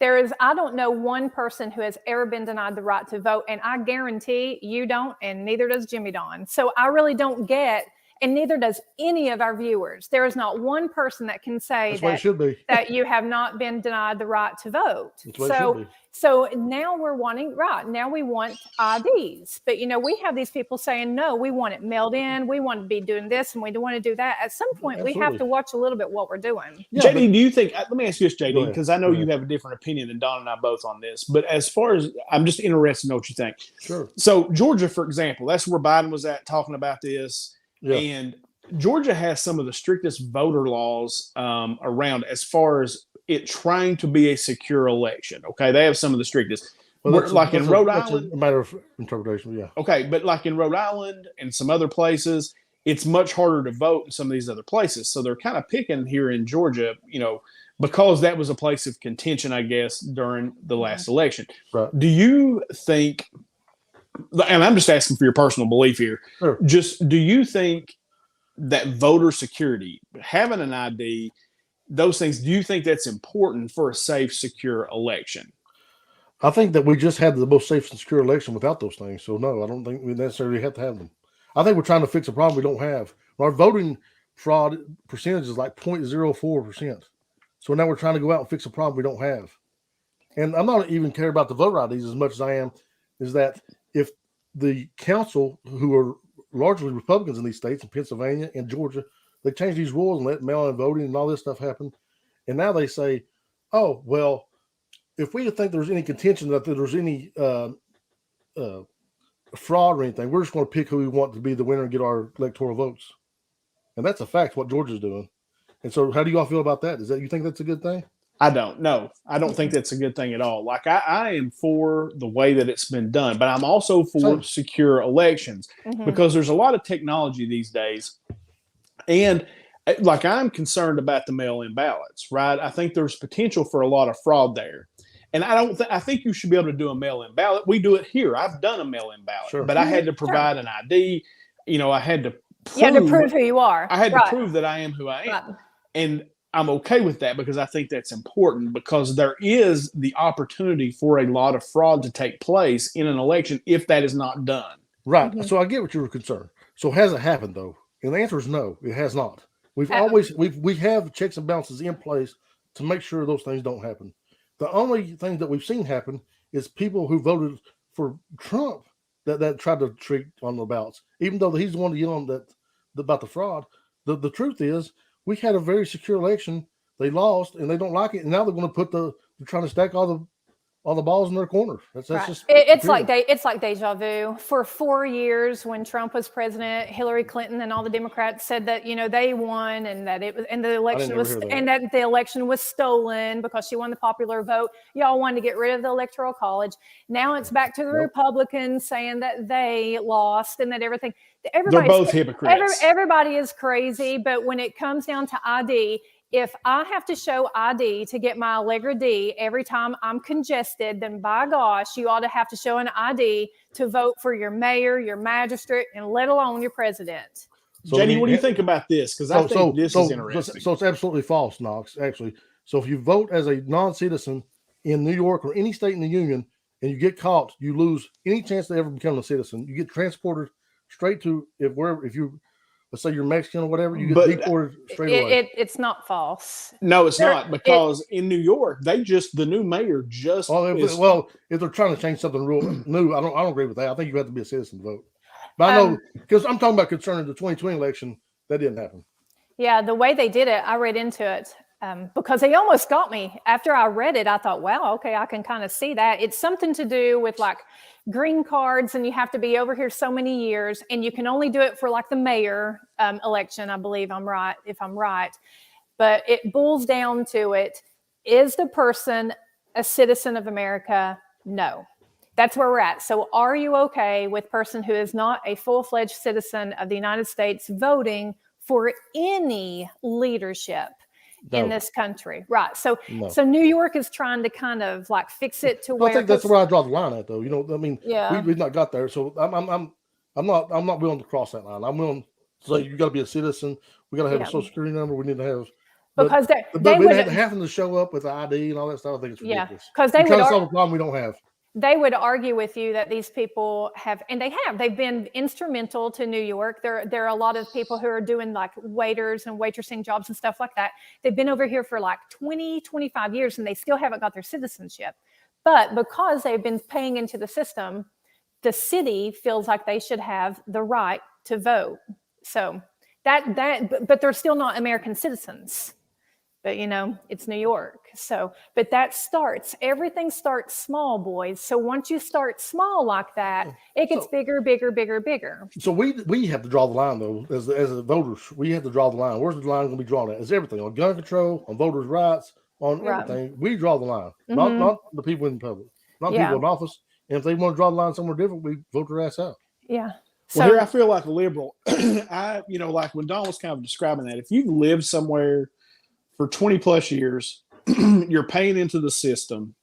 I don't know one person who has ever been denied the right to vote, and I guarantee you don't, and neither does Jimmy Don. So I really don't get, and neither does any of our viewers. There is not one person that can say that you have not been denied the right to vote. So now we're wanting, now we want IDs. But, we have these people saying, no, we want it mailed in. We want to be doing this and we don't want to do that. At some point, we have to watch a little bit what we're doing. Yeah, JD, do you think, let me ask you this, JD, because I know you have a different opinion than Don and I both on this. But as far as, I'm just interested to know what you think. Sure. So Georgia, for example, that's where Biden was at talking about this. Yeah. And Georgia has some of the strictest voter laws around as far as it trying to be a secure election. Okay, they have some of the strictest. Well, in Rhode Island, a matter of interpretation. Yeah. Okay, but like in Rhode Island and some other places, it's much harder to vote in some of these other places. So they're kind of picking here in Georgia, because that was a place of contention, I guess, during the last election. Right. Do you think? And I'm just asking for your personal belief here. Sure. Just do you think that voter security, having an ID, those things, do you think that's important for a safe, secure election? I think that we just had the most safe and secure election without those things. So no, I don't think we necessarily have to have them. I think we're trying to fix a problem we don't have. Our voting fraud percentage is like 0.04%. So now we're trying to go out and fix a problem we don't have. And I'm not even care about the voter IDs as much as I am is that if the council, who are largely Republicans in these states, in Pennsylvania and Georgia, they changed these rules and let mail-in voting and all this stuff happen. And now they say, oh, well, if we think there's any contention that there's any fraud or anything, we're just going to pick who we want to be the winner and get our electoral votes. And that's a fact, what Georgia's doing. And so how do you all feel about that? You think that's a good thing? I don't know. I don't think that's a good thing at all. Like I am for the way that it's been done, but I'm also for secure elections because there's a lot of technology these days. And like I'm concerned about the mail-in ballots, right? I think there's potential for a lot of fraud there. And I think you should be able to do a mail-in ballot. We do it here. I've done a mail-in ballot, but I had to provide an ID. I had to prove who you are. I had to prove that I am who I am. Right. And I'm okay with that because I think that's important because there is the opportunity for a lot of fraud to take place in an election if that is not done. Right. Mm-hmm. So I get what you were concerned. So has it happened though? And the answer is no, it has not. We have checks and balances in place to make sure those things don't happen. The only thing that we've seen happen is people who voted for Trump that tried to trick on the ballots, even though he's the one to yell on about the fraud. The truth is we had a very secure election. They lost and they don't like it. And now they're going to they're trying to stack all all the balls in their corner. That's Right. just It's like deja vu. For 4 years, when Trump was president, Hillary Clinton and all the Democrats said that they won and that the election was that the election was stolen because she won the popular vote. Y'all wanted to get rid of the Electoral College. Now it's back to the Republicans saying that they lost and that everything. They're both hypocrites. Everybody is crazy, but when it comes down to ID. If I have to show ID to get my Allegra D every time I'm congested, then by gosh, you ought to have to show an ID to vote for your mayor, your magistrate, and let alone your president. So JD, what do you think about this? Because I think this is interesting. So it's absolutely false, Knox, actually. So if you vote as a non-citizen in New York or any state in the union and you get caught, you lose any chance to ever become a citizen. You get transported straight to if you let's say you're Mexican or whatever, you get deported straight away. It's not false. No, it's not, because in New York, the new mayor just. Well, if they're trying to change something new, I don't agree with that. I think you have to be a citizen to vote. But I know, because I'm talking about concerning the 2020 election, that didn't happen. Yeah, the way they did it, I read into it because they almost got me. After I read it, I thought, wow, okay, I can kind of see that. It's something to do with like green cards, and you have to be over here so many years, and you can only do it for like the mayor election. I believe if I'm right. But it boils down to it. Is the person a citizen of America? No. That's where we're at. So are you okay with person who is not a full-fledged citizen of the United States voting for any leadership in this country? Right. So New York is trying to kind of like fix it to where. I think that's where I draw the line at, though. We've not got there. So I'm not willing to cross that line. I'm willing to say you got to be a citizen. We got to have a social security number. We need to have. Because they would having to show up with the ID and all that stuff. I think it's ridiculous. Because they would solve a problem we don't have. They would argue with you that these people they've been instrumental to New York. There are a lot of people who are doing like waiters and waitressing jobs and stuff like that. They've been over here for like 20, 25 years and they still haven't got their citizenship. But because they've been paying into the system, the city feels like they should have the right to vote. So but they're still not American citizens. But, it's New York. So, but everything starts small, boys. So once you start small like that, it gets bigger, bigger, bigger, bigger. So we have to draw the line, though, as voters. We have to draw the line. Where's the line going to be drawn at? It's everything. On gun control, on voters' rights, on everything. We draw the line. Mm-hmm. Not the people in public. Not people in office. And if they want to draw the line somewhere different, we vote their ass out. Yeah. Well, here I feel like a liberal. Like when Don was kind of describing that, if you've lived somewhere for 20 plus years, you're paying into the system,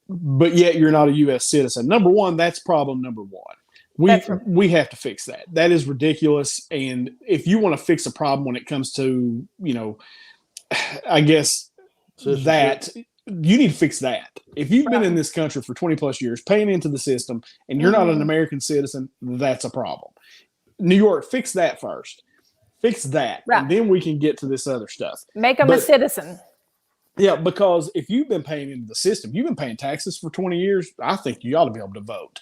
but yet you're not a U.S. citizen. Number one, that's problem number one. We have to fix that. That is ridiculous. And if you want to fix a problem when it comes to, I guess that you need to fix that. If you've been in this country for 20 plus years, paying into the system, and you're not an American citizen, that's a problem. New York, fix that first. Fix that, and then we can get to this other stuff. Make them a citizen. Yeah, because if you've been paying into the system, you've been paying taxes for 20 years, I think you ought to be able to vote.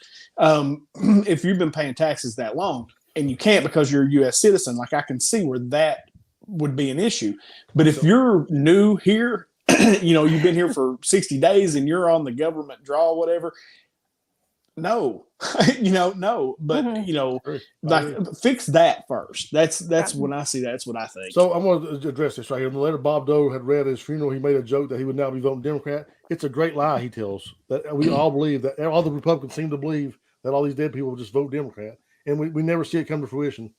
If you've been paying taxes that long and you can't because you're a U.S. citizen, like I can see where that would be an issue. But if you're new here, you've been here for 60 days and you're on the government draw, whatever, no, no, but fix that first. That's when I see that's what I think. So I'm going to address this right here. In the letter Bob Doe had read at his funeral, he made a joke that he would now be voting Democrat. It's a great lie he tells, that we all believe, that all the Republicans seem to believe that all these dead people will just vote Democrat, and we never see it come to fruition.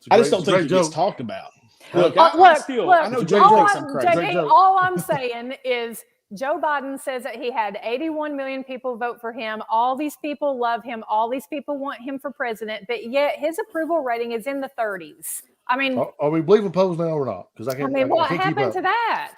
I just don't think it gets talked about. Look, I know Jay thinks I'm crazy. All I'm saying is Joe Biden says that he had 81 million people vote for him. All these people love him. All these people want him for president, but yet his approval rating is in the 30s. I mean, are we believing polls now or not? Because what happened to that?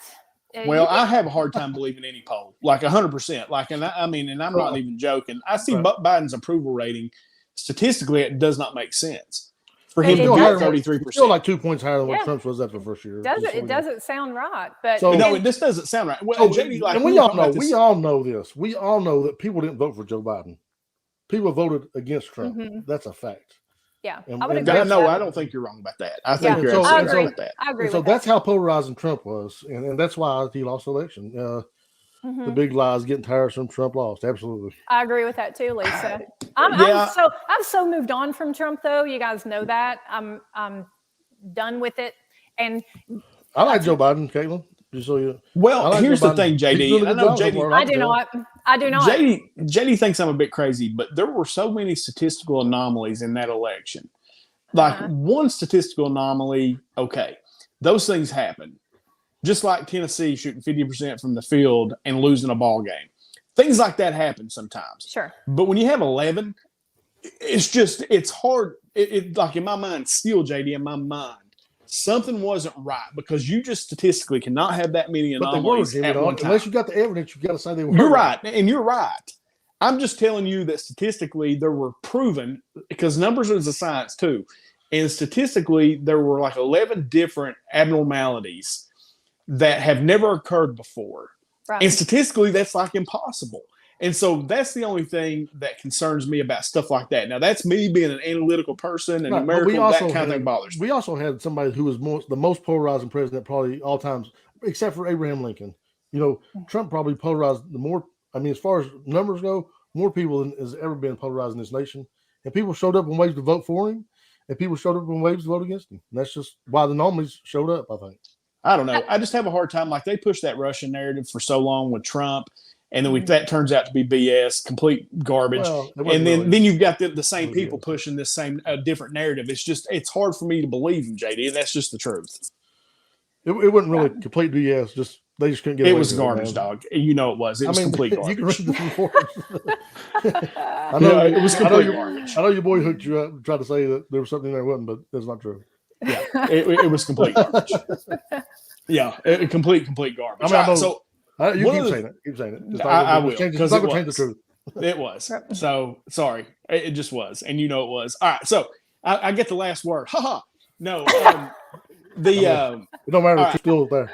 Well, I have a hard time believing any poll, like 100%. Like, and I'm not even joking. I see Biden's approval rating statistically, it does not make sense. For him to be 33%, still like 2 points higher than what Trump's was after the first year. It doesn't sound right, but this doesn't sound right. Well, JD, and we all know this. We all know that people didn't vote for Joe Biden. People voted against Trump. Mm-hmm. That's a fact. Yeah, I would agree. No, I don't think you're wrong about that. I think you're absolutely right about that. I agree. So that's how polarizing Trump was, and that's why he lost the election. the big lies getting tiresome. Trump lost. Absolutely. I agree with that too, Lisa. Yeah. I've so moved on from Trump, though. You guys know that. I'm done with it. And I like Joe Biden, Caitlin. Just so you. Well, like here's Joe the Biden. thing, He's JD. doing a I good know job so JD. far, I do not. I do not. JD thinks I'm a bit crazy, but there were so many statistical anomalies in that election. Like one statistical anomaly, okay, those things happen. Just like Tennessee shooting 50% from the field and losing a ball game. Things like that happen sometimes. Sure. But when you have 11, it's hard. Like in my mind, still, JD, in my mind, something wasn't right because you just statistically cannot have that many anomalies at one time. Unless you got the evidence, you got to say they were. You're right, and you're right. I'm just telling you that statistically there were proven, because numbers is a science too, and statistically there were like 11 different abnormalities that have never occurred before. Right. And statistically that's like impossible. And so that's the only thing that concerns me about stuff like that. Now, that's me being an analytical person and numerical, that kind of thing bothers me. We also had somebody who was the most polarizing president probably all times, except for Abraham Lincoln. You know, Trump probably polarized the more, I mean, as far as numbers go, more people than has ever been polarized in this nation. And people showed up in ways to vote for him, and people showed up in ways to vote against him. And that's just why the anomalies showed up, I think. I don't know. I just have a hard time. Like, they pushed that Russian narrative for so long with Trump. And then that turns out to be BS, complete garbage. Well, and then you've got the same people pushing this same different narrative. It's hard for me to believe them, JD. And that's just the truth. It wasn't really complete BS. They just couldn't get. It was garbage, dog. You know it was. It was complete garbage. You can read the reports. I know it was complete garbage. I know your boy hooked you up, tried to say that there was something there wasn't, but that's not true. Yeah, it was complete garbage. Yeah, complete garbage. I mean, you keep saying it. Keep saying it. I will. Because it will change the truth. It was. So sorry. It just was. And you know it was. All right. So I get the last word. Ha ha. No. It don't matter if you're still there.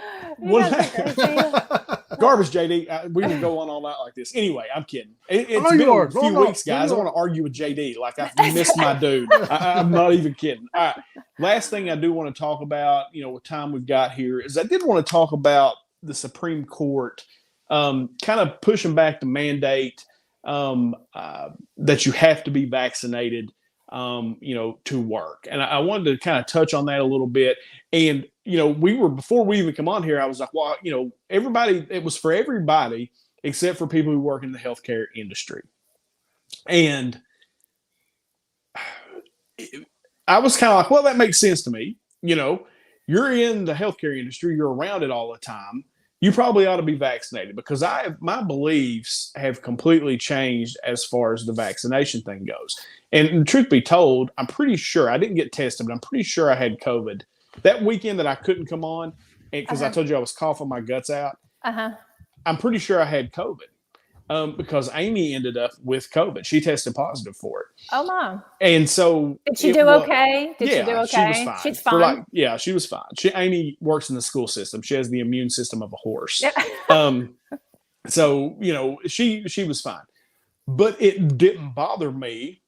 Garbage, JD. We can go on all night like this. Anyway, I'm kidding. It's been a few weeks, guys. I want to argue with JD. Like, I've missed my dude. I'm not even kidding. All right. Last thing I do want to talk about, what time we've got here, is I did want to talk about the Supreme Court kind of pushing back the mandate that you have to be vaccinated, to work. And I wanted to kind of touch on that a little bit. And, before we even come on here, I was like, well, it was for everybody except for people who work in the healthcare industry. And I was kind of like, well, that makes sense to me. You're in the healthcare industry, you're around it all the time. You probably ought to be vaccinated, because my beliefs have completely changed as far as the vaccination thing goes. And truth be told, I'm pretty sure I didn't get tested, but I'm pretty sure I had COVID that weekend that I couldn't come on because I told you I was coughing my guts out. I'm pretty sure I had COVID because Amy ended up with COVID. She tested positive for it. Oh, Mom. And so did she do okay? She was fine. She's fine. She was fine. Amy works in the school system. She has the immune system of a horse. Yeah. So, she was fine. But it didn't bother me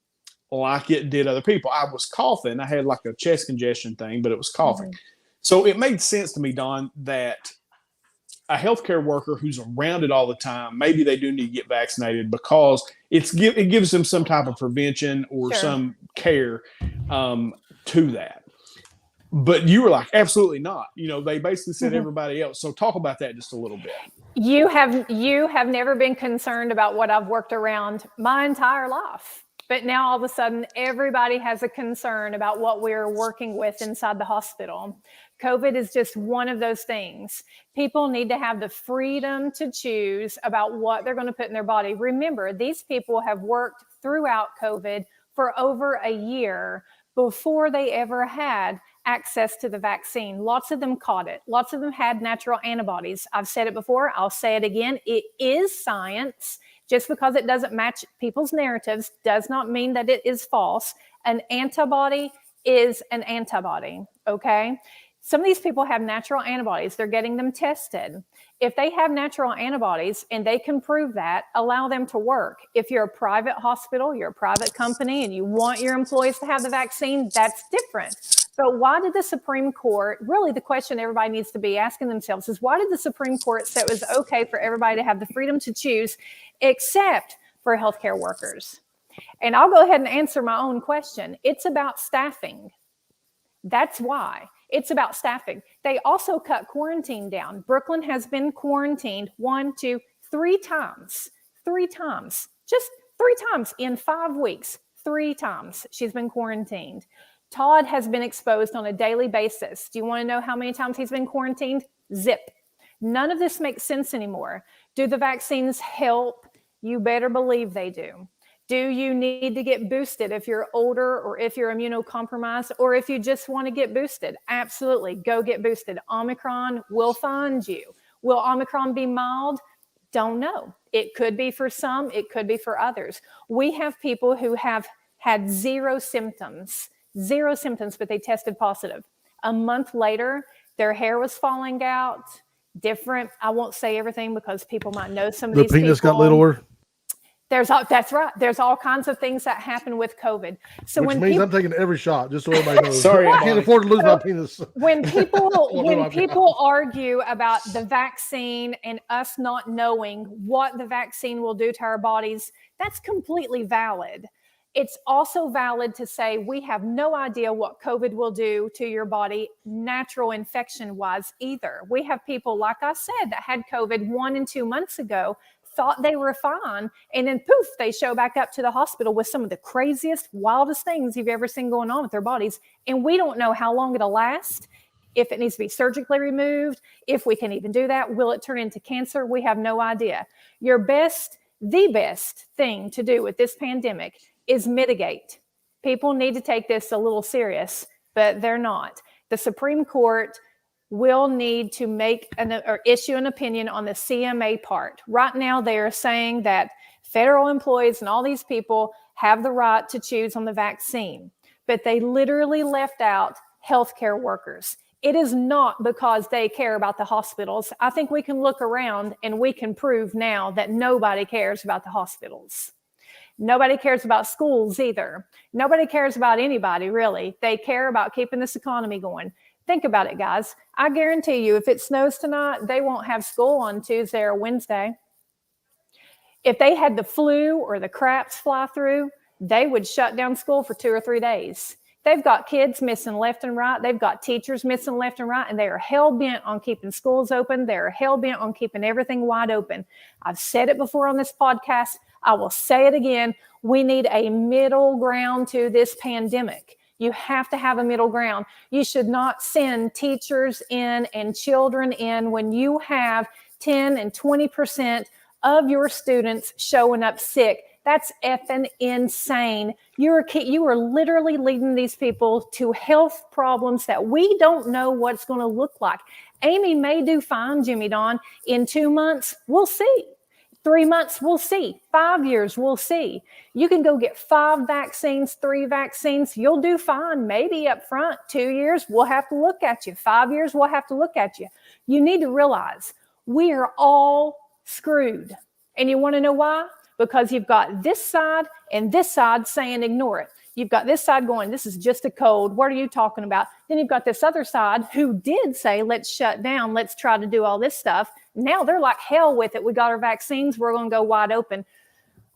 like it did other people. I was coughing. I had like a chest congestion thing, but it was coughing. So it made sense to me, Don, that a healthcare worker who's around it all the time, maybe they do need to get vaccinated because it gives them some type of prevention or some care to that. But you were like, absolutely not. They basically said everybody else. So talk about that just a little bit. You have never been concerned about what I've worked around my entire life. But now all of a sudden, everybody has a concern about what we're working with inside the hospital. COVID is just one of those things. People need to have the freedom to choose about what they're going to put in their body. Remember, these people have worked throughout COVID for over a year before they ever had access to the vaccine. Lots of them caught it. Lots of them had natural antibodies. I've said it before. I'll say it again. It is science. Just because it doesn't match people's narratives does not mean that it is false. An antibody is an antibody, okay? Some of these people have natural antibodies. They're getting them tested. If they have natural antibodies and they can prove that, allow them to work. If you're a private hospital, you're a private company, and you want your employees to have the vaccine, that's different. But why did the Supreme Court, really the question everybody needs to be asking themselves is, why did the Supreme Court say it was okay for everybody to have the freedom to choose, except for healthcare workers? And I'll go ahead and answer my own question. It's about staffing. That's why. It's about staffing. They also cut quarantine down. Brooklyn has been quarantined 1, 2, 3 times. 3 times. Just 3 times in 5 weeks. 3 times she's been quarantined. Todd has been exposed on a daily basis. Do you want to know how many times he's been quarantined? Zip. None of this makes sense anymore. Do the vaccines help? You better believe they do. Do you need to get boosted if you're older or if you're immunocompromised or if you just want to get boosted? Absolutely. Go get boosted. Omicron will find you. Will Omicron be mild? Don't know. It could be for some. It could be for others. We have people who have had zero symptoms, but they tested positive. A month later, their hair was falling out, different. I won't say everything because people might know some of these people. The penis got littler. That's right. There's all kinds of things that happen with COVID. So which means I'm taking every shot, just so everybody knows. Sorry, I can't afford to lose my penis. When people argue about the vaccine and us not knowing what the vaccine will do to our bodies, that's completely valid. It's also valid to say we have no idea what COVID will do to your body, natural infection wise either. We have people, like I said, that had COVID 1 and 2 months ago, thought they were fine, and then poof, they show back up to the hospital with some of the craziest, wildest things you've ever seen going on with their bodies. And we don't know how long it'll last, if it needs to be surgically removed, if we can even do that. Will it turn into cancer? We have no idea. The best thing to do with this pandemic is mitigate. People need to take this a little serious, but they're not. The Supreme Court will need to issue an opinion on the CMA part. Right now, they are saying that federal employees and all these people have the right to choose on the vaccine, but they literally left out healthcare workers. It is not because they care about the hospitals. I think we can look around and we can prove now that nobody cares about the hospitals. Nobody cares about schools either. Nobody cares about anybody, really. They care about keeping this economy going. Think about it, guys. I guarantee you, if it snows tonight, they won't have school on Tuesday or Wednesday. If they had the flu or the craps fly through, they would shut down school for 2 or 3 days. They've got kids missing left and right. They've got teachers missing left and right, and they are hell-bent on keeping schools open. They are hell-bent on keeping everything wide open. I've said it before on this podcast. I will say it again. We need a middle ground to this pandemic. You have to have a middle ground. You should not send teachers in and children in when you have 10 and 20% of your students showing up sick. That's effing insane. You are literally leading these people to health problems that we don't know what's going to look like. Amy may do fine, Jimmy Don. In 2 months, we'll see. 3 months, we'll see. 5 years, we'll see. You can go get 5 vaccines, 3 vaccines. You'll do fine. Maybe up front, 2 years, we'll have to look at you. 5 years, we'll have to look at you. You need to realize we are all screwed. And you want to know why? Because you've got this side and this side saying ignore it. You've got this side going, this is just a cold. What are you talking about? Then you've got this other side who did say, let's shut down. Let's try to do all this stuff. Now they're like, hell with it. We got our vaccines. We're going to go wide open.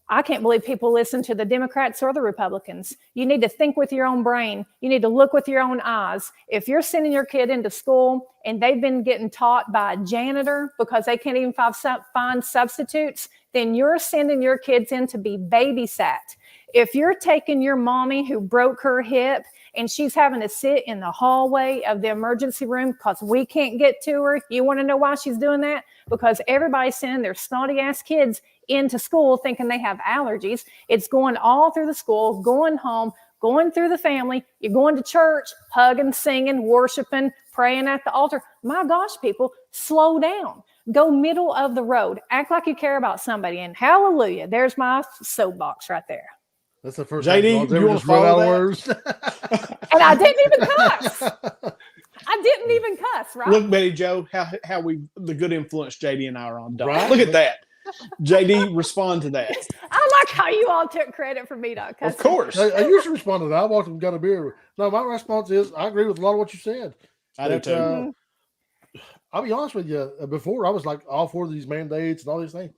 I can't believe people listen to the Democrats or the Republicans. You need to think with your own brain. You need to look with your own eyes. If you're sending your kid into school and they've been getting taught by a janitor because they can't even find substitutes, then you're sending your kids in to be babysat. If you're taking your mommy who broke her hip and she's having to sit in the hallway of the emergency room because we can't get to her, you want to know why she's doing that? Because everybody's sending their snotty ass kids into school thinking they have allergies. It's going all through the school, going home, going through the family. You're going to church, hugging, singing, worshiping, praying at the altar. My gosh, people, slow down. Go middle of the road. Act like you care about somebody. And hallelujah, there's my soapbox right there. That's the first JD, time you want to follow that? words. And I didn't even cuss. I didn't even cuss, right? Look, Betty Joe, how the good influence JD and I are on. Right? Look at that. JD, respond to that. I I like how you all took credit for me not cussing. Of course. I usually respond to that. I walked up and got a beer. No, my response is I agree with a lot of what you said. I do too. I'll be honest with you. Before I was like all for these mandates and all these things.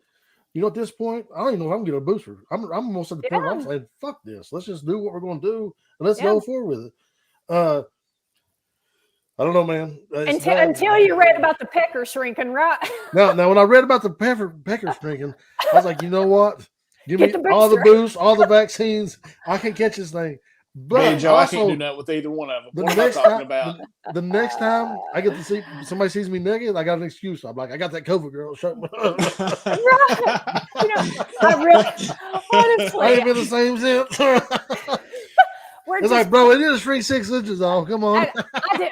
You know, at this point, I don't even know if I'm going to get a booster. I'm almost at the point where I'm saying, fuck this. Let's just do what we're going to do and let's go forward with it. I don't know, man. Until you read about the pecker shrinking, right? Now, when I read about the pecker shrinking, I was like, you know what? Give Get me the all the booster. boosts, all the vaccines. I can catch this thing. But Hey, Joe, also, I can't do that with either one of them. the What am I next talking time, about? the next time I get to see somebody sees me naked, I got an excuse. I'm like, I got that COVID girl. Shut Right. You know, I really, honestly, I ain't been the same since. It's like, bro, it is 6 inches off. Come on.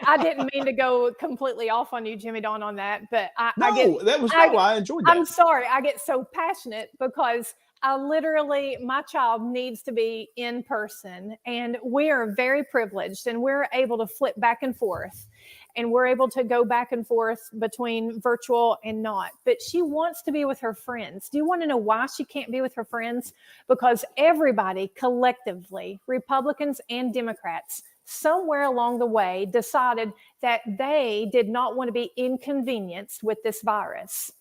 I didn't mean to go completely off on you, Jimmy Don, on that, but I enjoyed that. I'm sorry. I get so passionate because my child needs to be in person, and we are very privileged, and we're able to flip back and forth, and we're able to go back and forth between virtual and not. But she wants to be with her friends. Do you want to know why she can't be with her friends? Because everybody collectively, Republicans and Democrats, somewhere along the way decided that they did not want to be inconvenienced with this virus.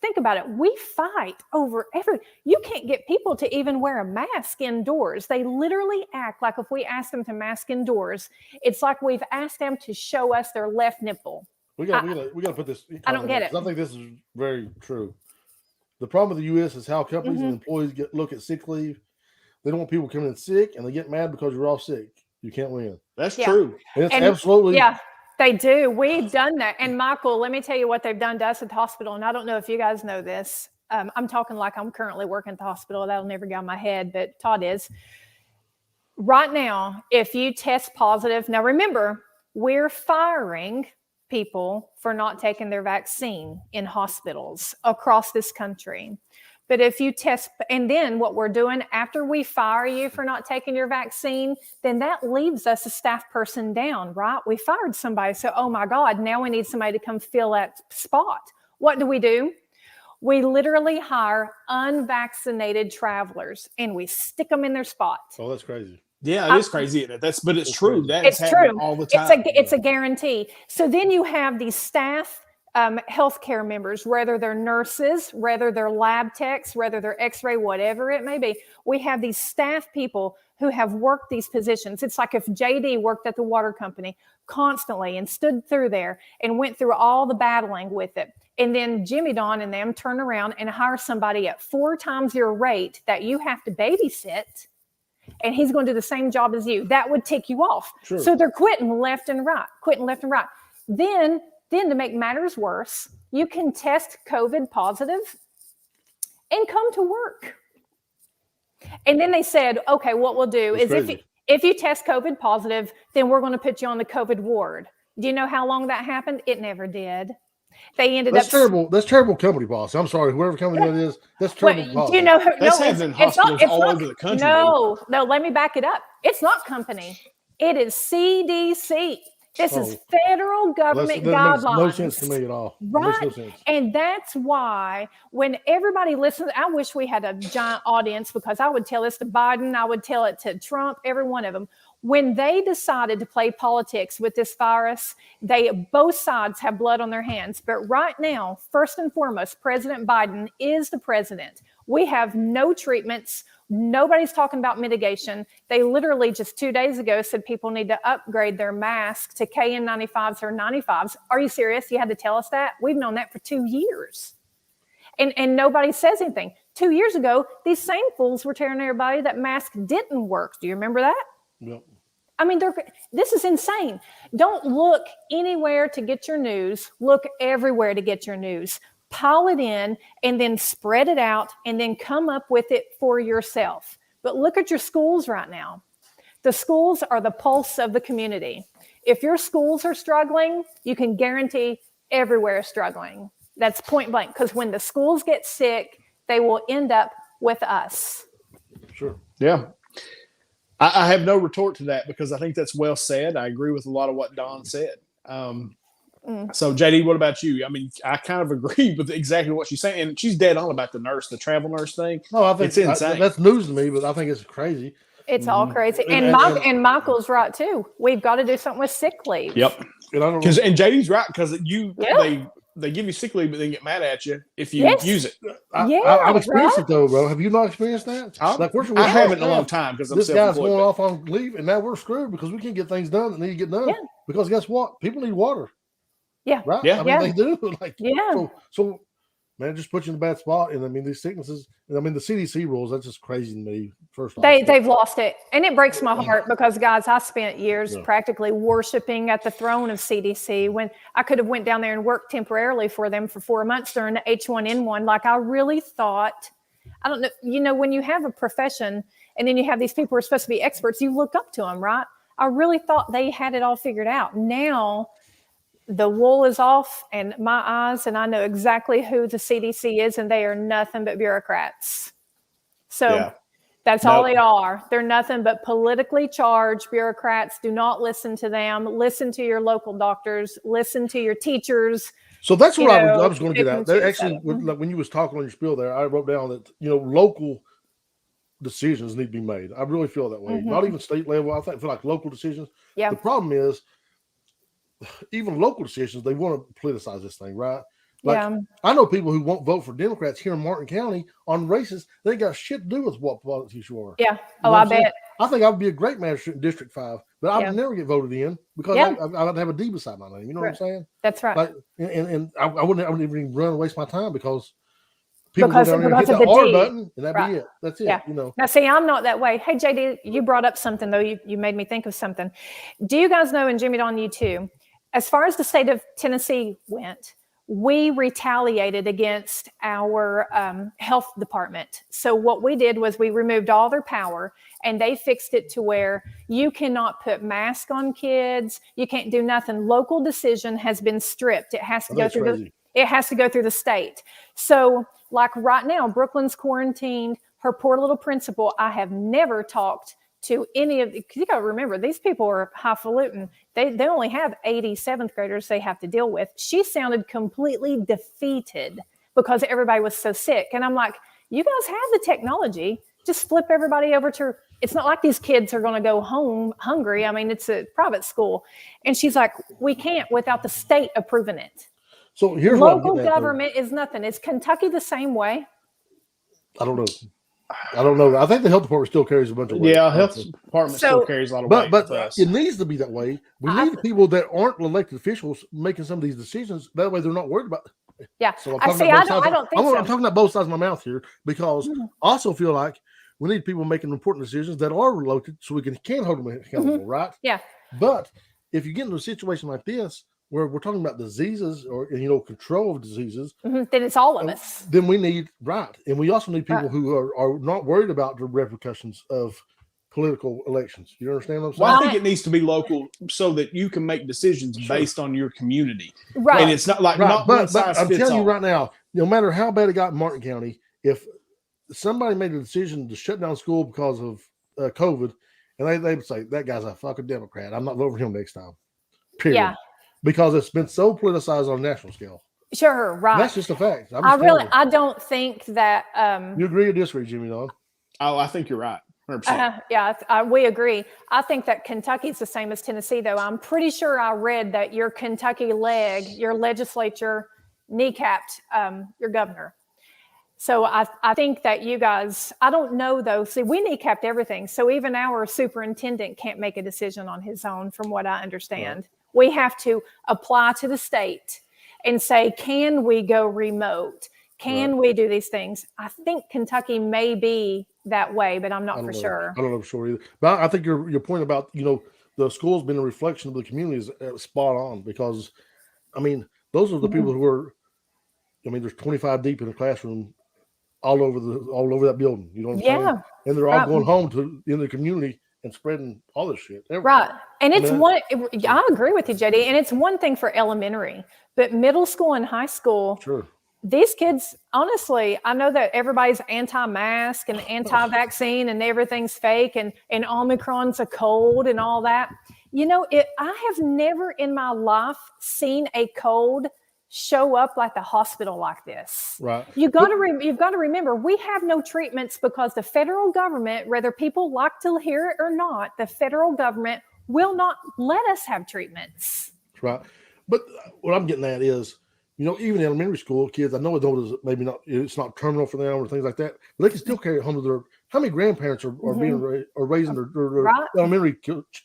Think about it. We fight over everything. You can't get people to even wear a mask indoors. They literally act like if we ask them to mask indoors, it's like we've asked them to show us their left nipple. We got to put this. I don't get it. I think this is very true. The problem with the U.S. is how companies and employees look at sick leave. They don't want people coming in sick, and they get mad because you're all sick. You can't win. That's true. And it's absolutely. Yeah. They do. We've done that. And Michael, let me tell you what they've done to us at the hospital. And I don't know if you guys know this. I'm talking like I'm currently working at the hospital. That'll never get on my head, but Todd is. Right now, if you test positive, now remember, we're firing people for not taking their vaccine in hospitals across this country. But if you test, and then what we're doing after we fire you for not taking your vaccine, then that leaves us a staff person down, right? We fired somebody. So, oh my God, now we need somebody to come fill that spot. What do? We literally hire unvaccinated travelers and we stick them in their spots. Oh, that's crazy. Yeah, it is crazy. But it's true. Crazy. It's true all the time. It's a guarantee. So then you have these staff healthcare members, whether they're nurses, whether they're lab techs, whether they're x-ray, whatever it may be. We have these staff people who have worked these positions. It's like if JD worked at the water company constantly and stood through there and went through all the battling with it. And then Jimmy Don and them turn around and hire somebody at 4 times your rate that you have to babysit, and he's going to do the same job as you. That would tick you off. Sure. So they're quitting left and right. Then to make matters worse, you can test COVID positive and come to work. And then they said, okay, what we'll do is if you test COVID positive, then we're going to put you on the COVID ward. Do you know how long that happened? It never did. They ended that's up terrible. That's terrible company policy. I'm sorry, whoever company that is. That's terrible policy. Do you know? That's happening in hospitals all over the country. No. Let me back it up. It's not company. It is CDC. This is federal government guidelines. Makes no sense to me at all. Right. Makes no sense. And that's why when everybody listens, I wish we had a giant audience because I would tell this to Biden. I would tell it to Trump, every one of them. When they decided to play politics with this virus, both sides have blood on their hands. But right now, first and foremost, President Biden is the president. We have no treatments. Nobody's talking about mitigation. They literally just 2 days ago said people need to upgrade their masks to KN95s or 95s. Are you serious? You had to tell us that? We've known that for 2 years. And nobody says anything. 2 years ago, these same fools were telling everybody that masks didn't work. Do you remember that? Yep. I mean, this is insane. Don't look anywhere to get your news. Look everywhere to get your news. Pile it in and then spread it out and then come up with it for yourself. But look at your schools right now. The schools are the pulse of the community. If your schools are struggling, you can guarantee everywhere is struggling. That's point blank. Because when the schools get sick, they will end up with us. Sure. Yeah. I have no retort to that because I think that's well said. I agree with a lot of what Don said. So JD, what about you? I mean, I kind of agree with exactly what she's saying, and she's dead on about the travel nurse thing. No, I think it's insane. That's news to me, but I think it's crazy. It's all crazy. And Michael's right too. We've got to do something with sick leave. Yep. And JD's right, because they give you sick leave, but then get mad at you if you use it. I've experienced it though, bro. Have you not experienced that? I haven't in a long time because this guy's going off on leave, and now we're screwed because we can't get things done that need to get done. Yeah. Because guess what? People need water. Yeah. Right. Yeah. I mean, they do. Yeah. So man, it just puts you in a bad spot. And I mean, these sicknesses. I mean, the CDC rules. That's just crazy to me. First off, they've lost it, and it breaks my heart because, guys, I spent years practically worshiping at the throne of CDC when I could have went down there and worked temporarily for them for 4 months during the H1N1. Like, I really thought, I don't know, when you have a profession and then you have these people who are supposed to be experts, you look up to them, right? I really thought they had it all figured out. Now the wool is off and my eyes, and I know exactly who the CDC is, and they are nothing but bureaucrats. So that's all they are. They're nothing but politically charged bureaucrats. Do not listen to them. Listen to your local doctors. Listen to your teachers. So that's what I was going to get at. Actually, when you was talking on your spiel there, I wrote down that, local decisions need to be made. I really feel that way. Not even state level. I feel like local decisions. Yeah. The problem is, even local decisions, they want to politicize this thing, right? Like, I know people who won't vote for Democrats here in Martin County on races. They ain't got shit to do with what politics you are. Yeah. I bet. I think I would be a great magistrate in District 5, but I would never get voted in because I would have a D beside my name. You know what I'm saying? That's right. Like, and I wouldn't even run and waste my time because people go down there and hit the R button, and that'd be it. That's it. Now, see, I'm not that way. Hey, JD, you brought up something, though. You made me think of something. Do you guys know, and Jimmy, on you too, as far as the state of Tennessee went, we retaliated against our health department. So what we did was we removed all their power, and they fixed it to where you cannot put masks on kids. You can't do nothing. Local decision has been stripped. It has to go through the state. So like right now, Brooklyn's quarantined. Her poor little principal. I have never talked to any of, because you got to remember, these people are highfalutin. They only have 80 seventh graders they have to deal with. She sounded completely defeated because everybody was so sick. And I'm like, you guys have the technology. Just flip everybody over to, it's not like these kids are going to go home hungry. I mean, it's a private school. And she's like, we can't without the state approving it. So here's local government is nothing. Is Kentucky the same way? I don't know. I think the health department still carries a bunch of weight. Yeah, health department still carries a lot of weight. But it needs to be that way. We need people that aren't elected officials making some of these decisions. That way they're not worried about. Yeah. So I don't think so. I'm talking about both sides of my mouth here because I also feel like we need people making important decisions that are elected so we can hold them accountable, right? Yeah. But if you get into a situation like this, where we're talking about diseases or control of diseases, then it's all of us. Then we need and we also need people who are not worried about the repercussions of political elections. You understand what I'm saying? Well, I think it needs to be local so that you can make decisions based on your community, right? And it's not like not one size I'm fits telling all. You right now, no matter how bad it got in Martin County, if somebody made a decision to shut down school because of COVID, and they would say that guy's a fucking Democrat, I'm not voting for him next time. Period. Yeah. Because it's been so politicized on a national scale. Sure, right. That's just a fact. I don't think that. You agree or disagree, Jimmy? Dog? Oh, I think you're right. 100%. We agree. I think that Kentucky's the same as Tennessee, though. I'm pretty sure I read that your Kentucky your legislature kneecapped your governor. So I think that you guys, I don't know though. See, we kneecapped everything. So even our superintendent can't make a decision on his own, from what I understand. Right. We have to apply to the state and say, can we go remote? Can we do these things? I think Kentucky may be that way, but I'm not for sure. I don't know for sure either. But I think your point about, the school's been a reflection of the community is spot on because, I mean, those are the people who are, there's 25 deep in a classroom all over that building. You know what I'm saying? And they're all going home in the community and spreading all this shit. Right. And I agree with you, JD. And it's one thing for elementary, but middle school and high school, sure. These kids, honestly, I know that everybody's anti-mask and anti-vaccine and everything's fake and Omicron's a cold and all that. I have never in my life seen a cold show up like the hospital like this. Right. You've got to remember, we have no treatments because the federal government, whether people like to hear it or not, the federal government will not let us have treatments. Right. But what I'm getting at is, even elementary school kids, I know maybe not, it's not terminal for them or things like that, but they can still carry it home to how many grandparents are being raising their elementary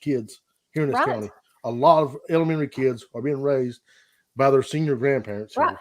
kids here in this county? A lot of elementary kids are being raised by their senior grandparents. Right.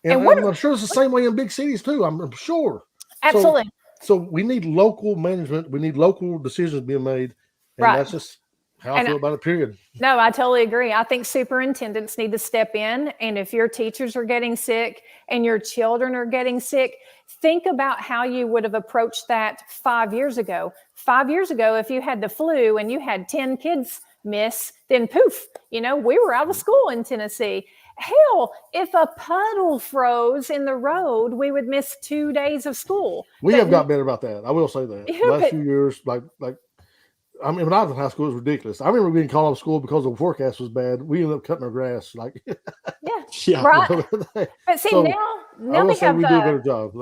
And I'm sure it's the same way in big cities too. I'm sure. Absolutely. So we need local management. We need local decisions being made. And that's just how I feel about it, period. No, I totally agree. I think superintendents need to step in. And if your teachers are getting sick and your children are getting sick, think about how you would have approached that 5 years ago. 5 years ago, if you had the flu and you had 10 kids miss, then poof, we were out of school in Tennessee. Hell, if a puddle froze in the road, we would miss 2 days of school. We have got better about that. I will say that. Last few years, when I was in high school, it was ridiculous. I remember being called off school because the forecast was bad. We ended up cutting our grass. Right. But see, now we have we do a better job.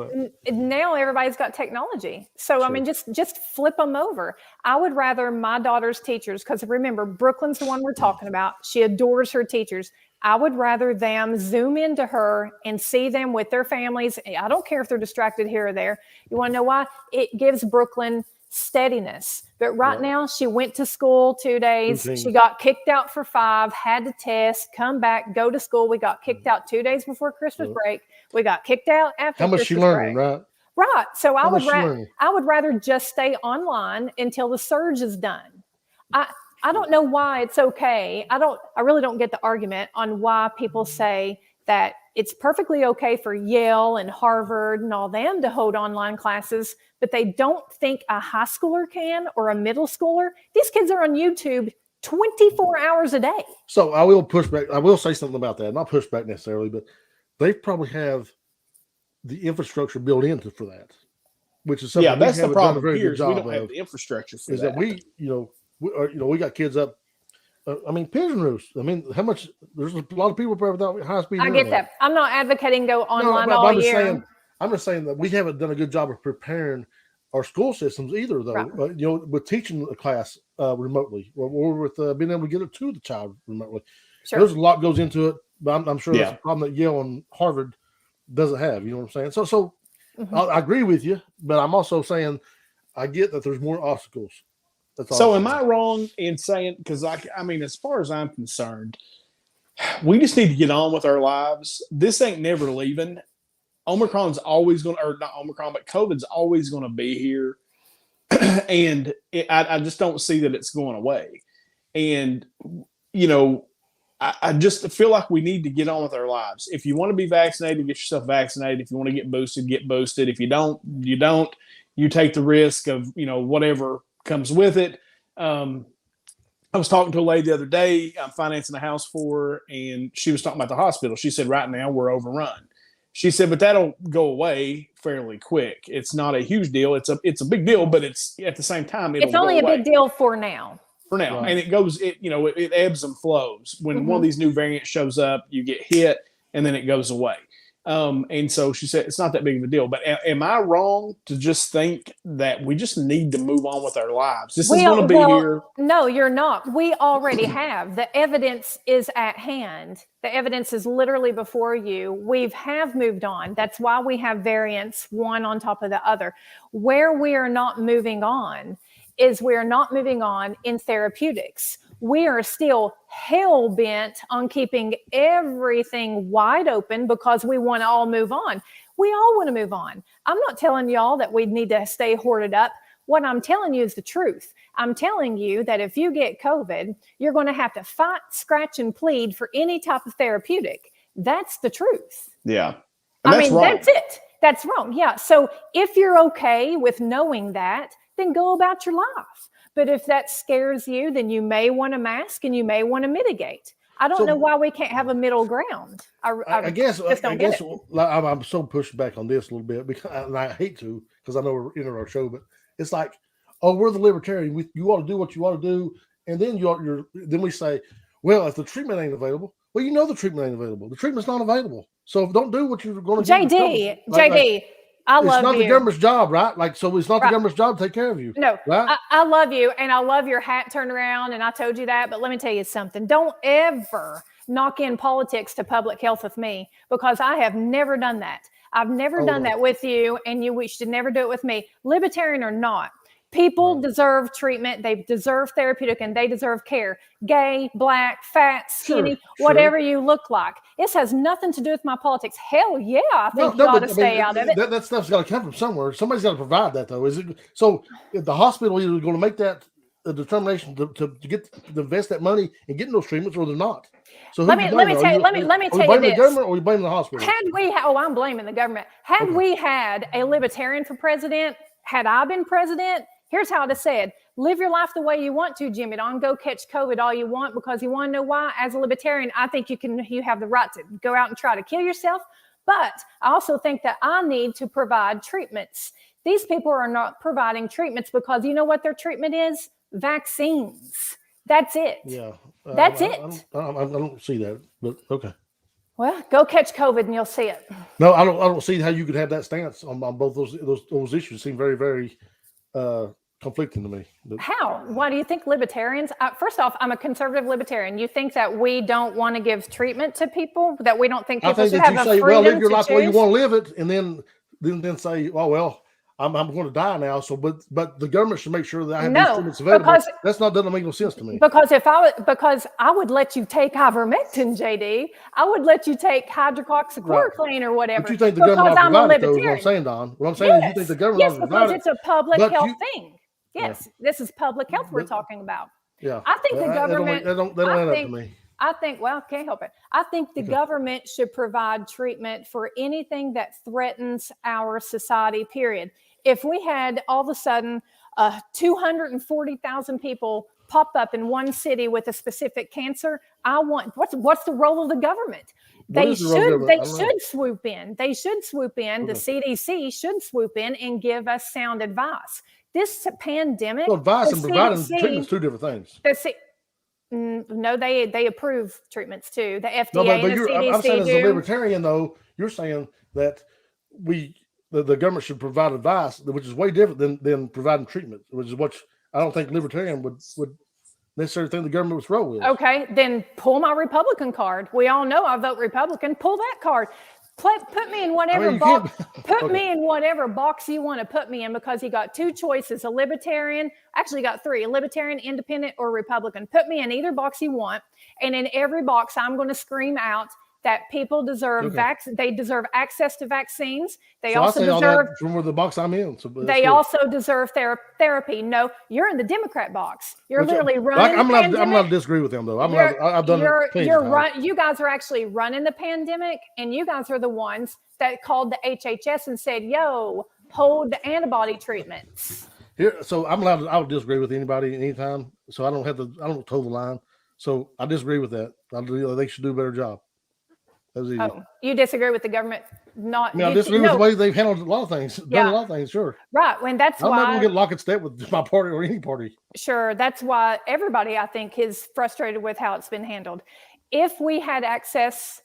Now everybody's got technology. So, just flip them over. I would rather my daughter's teachers, because remember, Brooklyn's the one we're talking about. She adores her teachers. I would rather them zoom into her and see them with their families. I don't care if they're distracted here or there. You want to know why? It gives Brooklyn steadiness. But right now, she went to school 2 days. She got kicked out for 5, had to test, come back, go to school. We got kicked out 2 days before Christmas break. We got kicked out after Christmas break. How much she learning, right? Right. So I would rather just stay online until the surge is done. I don't know why it's okay. I really don't get the argument on why people say that it's perfectly okay for Yale and Harvard and all them to hold online classes, but they don't think a high schooler can or a middle schooler. These kids are on YouTube 24 hours a day. So I will push back. I will say something about that. Not push back necessarily, but they probably have the infrastructure built into for that, which is something that's the problem. We don't have the infrastructure for that. We we got kids up. Pigeon roost. How much? There's a lot of people without high speed. I get that. I'm not advocating go online all year. I'm just saying that we haven't done a good job of preparing our school systems either, though. Right. With teaching a class remotely, or with being able to get it to the child remotely. Sure. There's a lot goes into it, but I'm sure that's a problem that Yale and Harvard doesn't have. You know what I'm saying? So I agree with you, but I'm also saying I get that there's more obstacles. So am I wrong in saying, because as far as I'm concerned, we just need to get on with our lives. This ain't never leaving. Omicron's always going to, or not Omicron, but COVID's always going to be here. And I just don't see that it's going away. And, I just feel like we need to get on with our lives. If you want to be vaccinated, get yourself vaccinated. If you want to get boosted, get boosted. If you don't, you don't. You take the risk of, whatever comes with it. I was talking to a lady the other day I'm financing a house for her, and she was talking about the hospital. She said, right now we're overrun. She said, but that'll go away fairly quick. It's not a huge deal. It's a big deal, but it's at the same time, it's only a big deal for now. Right. And it goes, it ebbs and flows. When one of these new variants shows up, you get hit and then it goes away. And so she said, it's not that big of a deal, but am I wrong to just think that we just need to move on with our lives? This is going to be here. No, you're not. We already have. The evidence is at hand. The evidence is literally before you. We have moved on. That's why we have variants, one on top of the other. Where we are not moving on is we are not moving on in therapeutics. We are still hell-bent on keeping everything wide open because we want to all move on. We all want to move on. I'm not telling y'all that we need to stay hoarded up. What I'm telling you is the truth. I'm telling you that if you get COVID, you're going to have to fight, scratch, and plead for any type of therapeutic. That's the truth. Yeah. That's it. That's wrong. Yeah. So if you're okay with knowing that, then go about your life. But if that scares you, then you may want to mask and you may want to mitigate. I don't know why we can't have a middle ground. I guess I'm so pushed back on this a little bit because, and I hate to, because I know we're in our show, but it's like, oh, we're the libertarian. You ought to do what you ought to do, And then then we say, well, if the treatment ain't available, well, you know the treatment ain't available. The treatment's not available. So don't do what you're going to do. JD, I love you. It's not the government's job, right? Like, so it's not the government's job to take care of you. No, right? I love you, and I love your hat turned around, and I told you that, but let me tell you something. Don't ever knock in politics to public health with me, because I have never done that. I've never done that with you, and we should never do it with me. Libertarian or not, people deserve treatment. They deserve therapeutic, and they deserve care. Gay, black, fat, skinny, whatever you look like. This has nothing to do with my politics. Hell yeah, I think you ought to stay out of it. That stuff's got to come from somewhere. Somebody's got to provide that, though. Is it so? If the hospital is going to make that a determination to invest that money and get those treatments, or they're not. So let me tell you this. The government, or you blame the hospital? I'm blaming the government. Had we had a libertarian for president, had I been president, here's how to say it. Live your life the way you want to, Jimmy Don. Go catch COVID all you want, because you want to know why? As a libertarian, I think you have the right to go out and try to kill yourself. But I also think that I need to provide treatments. These people are not providing treatments because you know what their treatment is? Vaccines. That's it. Yeah. That's it. I don't see that, but okay. Well, go catch COVID and you'll see it. No, I don't see how you could have that stance on both those issues. Seem very, very conflicting to me. How? Why do you think libertarians? First off, I'm a conservative libertarian. You think that we don't want to give treatment to people? That we don't think people should have a freedom to choose? Well, live your life the way you want to live it, and then say, oh well, I'm going to die now. So, but the government should make sure that I have these treatments available. Because doesn't make no sense to me. Because I would let you take ivermectin, JD. I would let you take hydroxychloroquine or whatever. But you think the government ought to provide it, though, is what I'm saying, Don. What I'm saying is you think the government ought to provide it. Yes, because it's a public health thing. Yes, this is public health we're talking about. Yeah, I think the government. They don't add up to me. I think, well, can't help it. I think the government should provide treatment for anything that threatens our society, period. If we had all of a sudden 240,000 people pop up in one city with a specific cancer, what's the role of the government? They should swoop in. They should swoop in. Okay. The CDC should swoop in and give us sound advice. This pandemic. Well, advice and providing treatments, two different things. No, they approve treatments too. The FDA but and the CDC I'm saying do. As a libertarian, though, you're saying that the government should provide advice, which is way different than providing treatment, which is what I don't think libertarian would necessarily think the government would throw with. Okay, then pull my Republican card. We all know I vote Republican. Pull that card. Put me in whatever box. Me in whatever box you want to put me in, because you got two choices: a libertarian. Actually, you got three: a libertarian, independent, or Republican. Put me in either box you want, and in every box, I'm going to scream out that people deserve they deserve access to vaccines. They also deserve from the box I'm in. So they also deserve therapy. No, you're in the Democrat box. You're literally running. I'm not to disagree with them though. I've done it. You guys are actually running the pandemic, and you guys are the ones that called the HHS and said, "Yo, hold the antibody treatments." Here, so I would disagree with anybody anytime. So I don't toe the line. So I disagree with that. They should do a better job. Oh, you disagree with the government? I disagree with the way they've handled a lot of things. Done a lot of things, sure. Right. When that's I'm why not going to get lock and step with my party or any party. Sure. That's why everybody, I think, is frustrated with how it's been handled. If we had access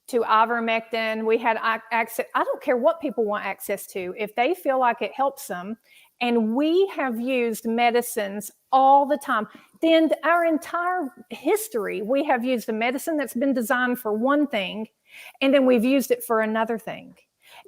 to ivermectin, we had access. I don't care what people want access to. If they feel like it helps them, and we have used medicines all the time, then our entire history, we have used a medicine that's been designed for one thing, and then we've used it for another thing.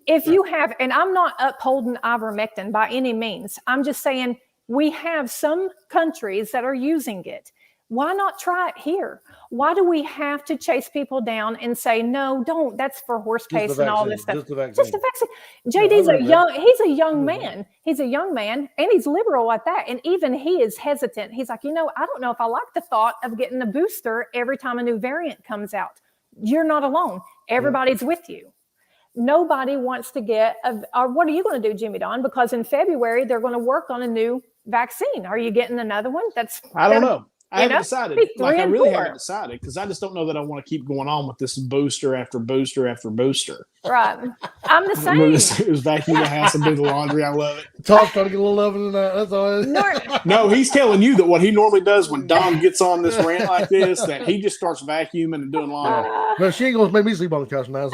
If you have, and I'm not upholding ivermectin by any means, I'm just saying we have some countries that are using it. Why not try it here? Why do we have to chase people down and say, no, don't, that's for horse paste and all this stuff? Just a vaccine. JD's he's a young man. He's a young man, and he's liberal at that. And even he is hesitant. He's like, I don't know if I like the thought of getting a booster every time a new variant comes out. You're not alone. Everybody's with you. Nobody wants to get or what are you going to do, Jimmy Don? Because in February, they're going to work on a new vaccine. Are you getting another one? I don't know. I haven't decided. Be Like, 3 I and really 4. haven't decided because I just don't know that I want to keep going on with this booster after booster after booster. Right. I'm the Remember this? same. It was vacuum the house and do the laundry. I love it. Todd's trying to get a little love in that. That's all. No, he's telling you that what he normally does when Don gets on this rant like this, that he just starts vacuuming and doing laundry. No, she ain't gonna make me sleep on the couch now.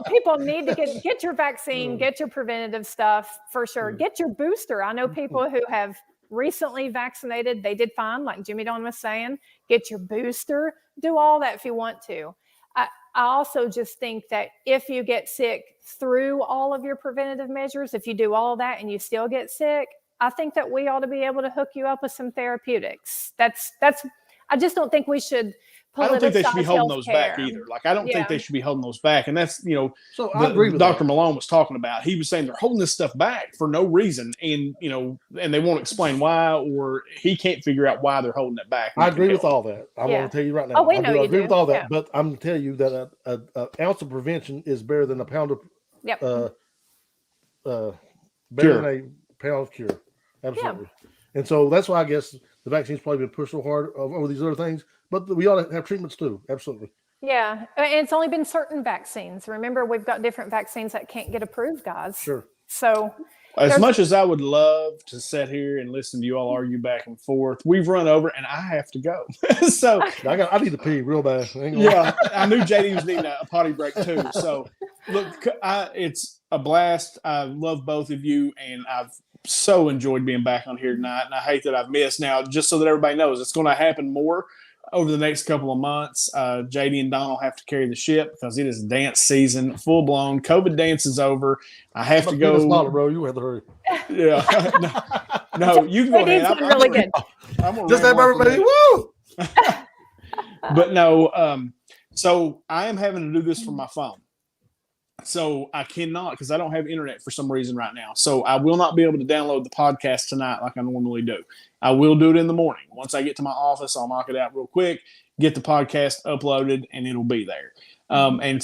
People need to get your vaccine, get your preventative stuff for sure. Get your booster. I know people who have recently vaccinated, they did fine, like Jimmy Don was saying. Get your booster. Do all that if you want to. I also just think that if you get sick through all of your preventative measures, if you do all of that and you still get sick, I think that we ought to be able to hook you up with some therapeutics. I just don't think we should. I don't think they should be holding those back either. Like, I don't think they should be holding those back. And that's, so I agree with Dr. Malone was talking about. He was saying they're holding this stuff back for no reason. And, and they won't explain why, or he can't figure out why they're holding it back. I agree with all that. I'm going to tell you right now. Oh, we know you agree do. with all that. But I'm going to tell you that an ounce of prevention is better than a pound of better than a pound of cure. Absolutely. Yeah. And so that's why I guess the vaccine's probably been pushed so hard over these other things. But we ought to have treatments too. Absolutely. Yeah. And it's only been certain vaccines. Remember, we've got different vaccines that can't get approved, guys. Sure. So as much as I would love to sit here and listen to you all argue back and forth, we've run over and I have to go. So I need to pee real bad. Yeah. I knew JD was needing a potty break too. So look, it's a blast. I love both of you, and I've so enjoyed being back on here tonight. And I hate that I've missed. Now, just so that everybody knows, it's going to happen more over the next couple of months. JD and Don will have to carry the ship because it is dance season, full blown. COVID dance is over. I have to go. Smaller, bro. You have to hurry. Yeah. No, you can go ahead. I'm really good. Just that everybody. Woo! But no. So I am having to do this from my phone. So I cannot, because I don't have internet for some reason right now. So I will not be able to download the podcast tonight like I normally do. I will do it in the morning. Once I get to my office, I'll knock it out real quick, get the podcast uploaded, and it'll be there. And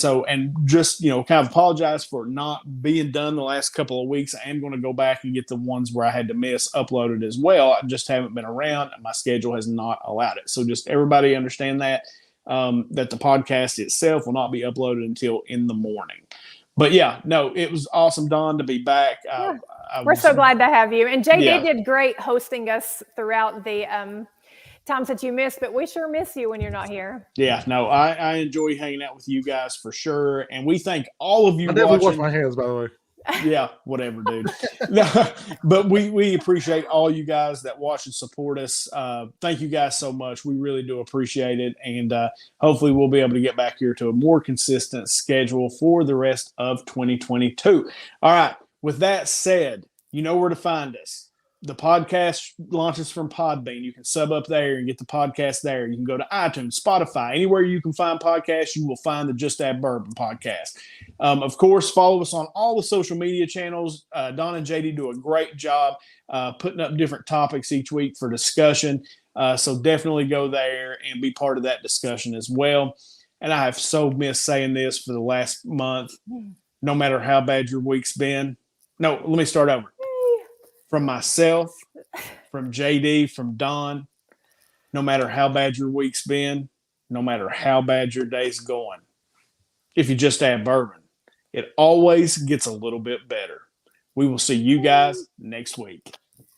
just, kind of apologize for not being done the last couple of weeks. I am going to go back and get the ones where I had to miss uploaded as well. I just haven't been around, and my schedule has not allowed it. So just everybody understand that the podcast itself will not be uploaded until in the morning. But yeah, no, it was awesome, Don, to be back. Yeah. We're so glad to have you. And JD did great hosting us throughout the times that you missed, but we sure miss you when you're not here. Yeah, no, I enjoy hanging out with you guys for sure. And we thank all of you. I never wash my hands, by the way. Yeah, whatever, dude. No, but we appreciate all you guys that watch and support us. Thank you guys so much. We really do appreciate it. And hopefully we'll be able to get back here to a more consistent schedule for the rest of 2022. All right. With that said, you know where to find us. The podcast launches from Podbean. You can sub up there and get the podcast there. You can go to iTunes, Spotify, anywhere you can find podcasts, you will find the Just Add Bourbon podcast. Of course, follow us on all the social media channels. Don and JD do a great job putting up different topics each week for discussion. So definitely go there and be part of that discussion as well. And I have so missed saying this for the last month. No matter how bad your week's been. No, let me start over. From myself, from JD, from Don, no matter how bad your week's been, no matter how bad your day's going, if you just add bourbon, it always gets a little bit better. We will see you guys next week.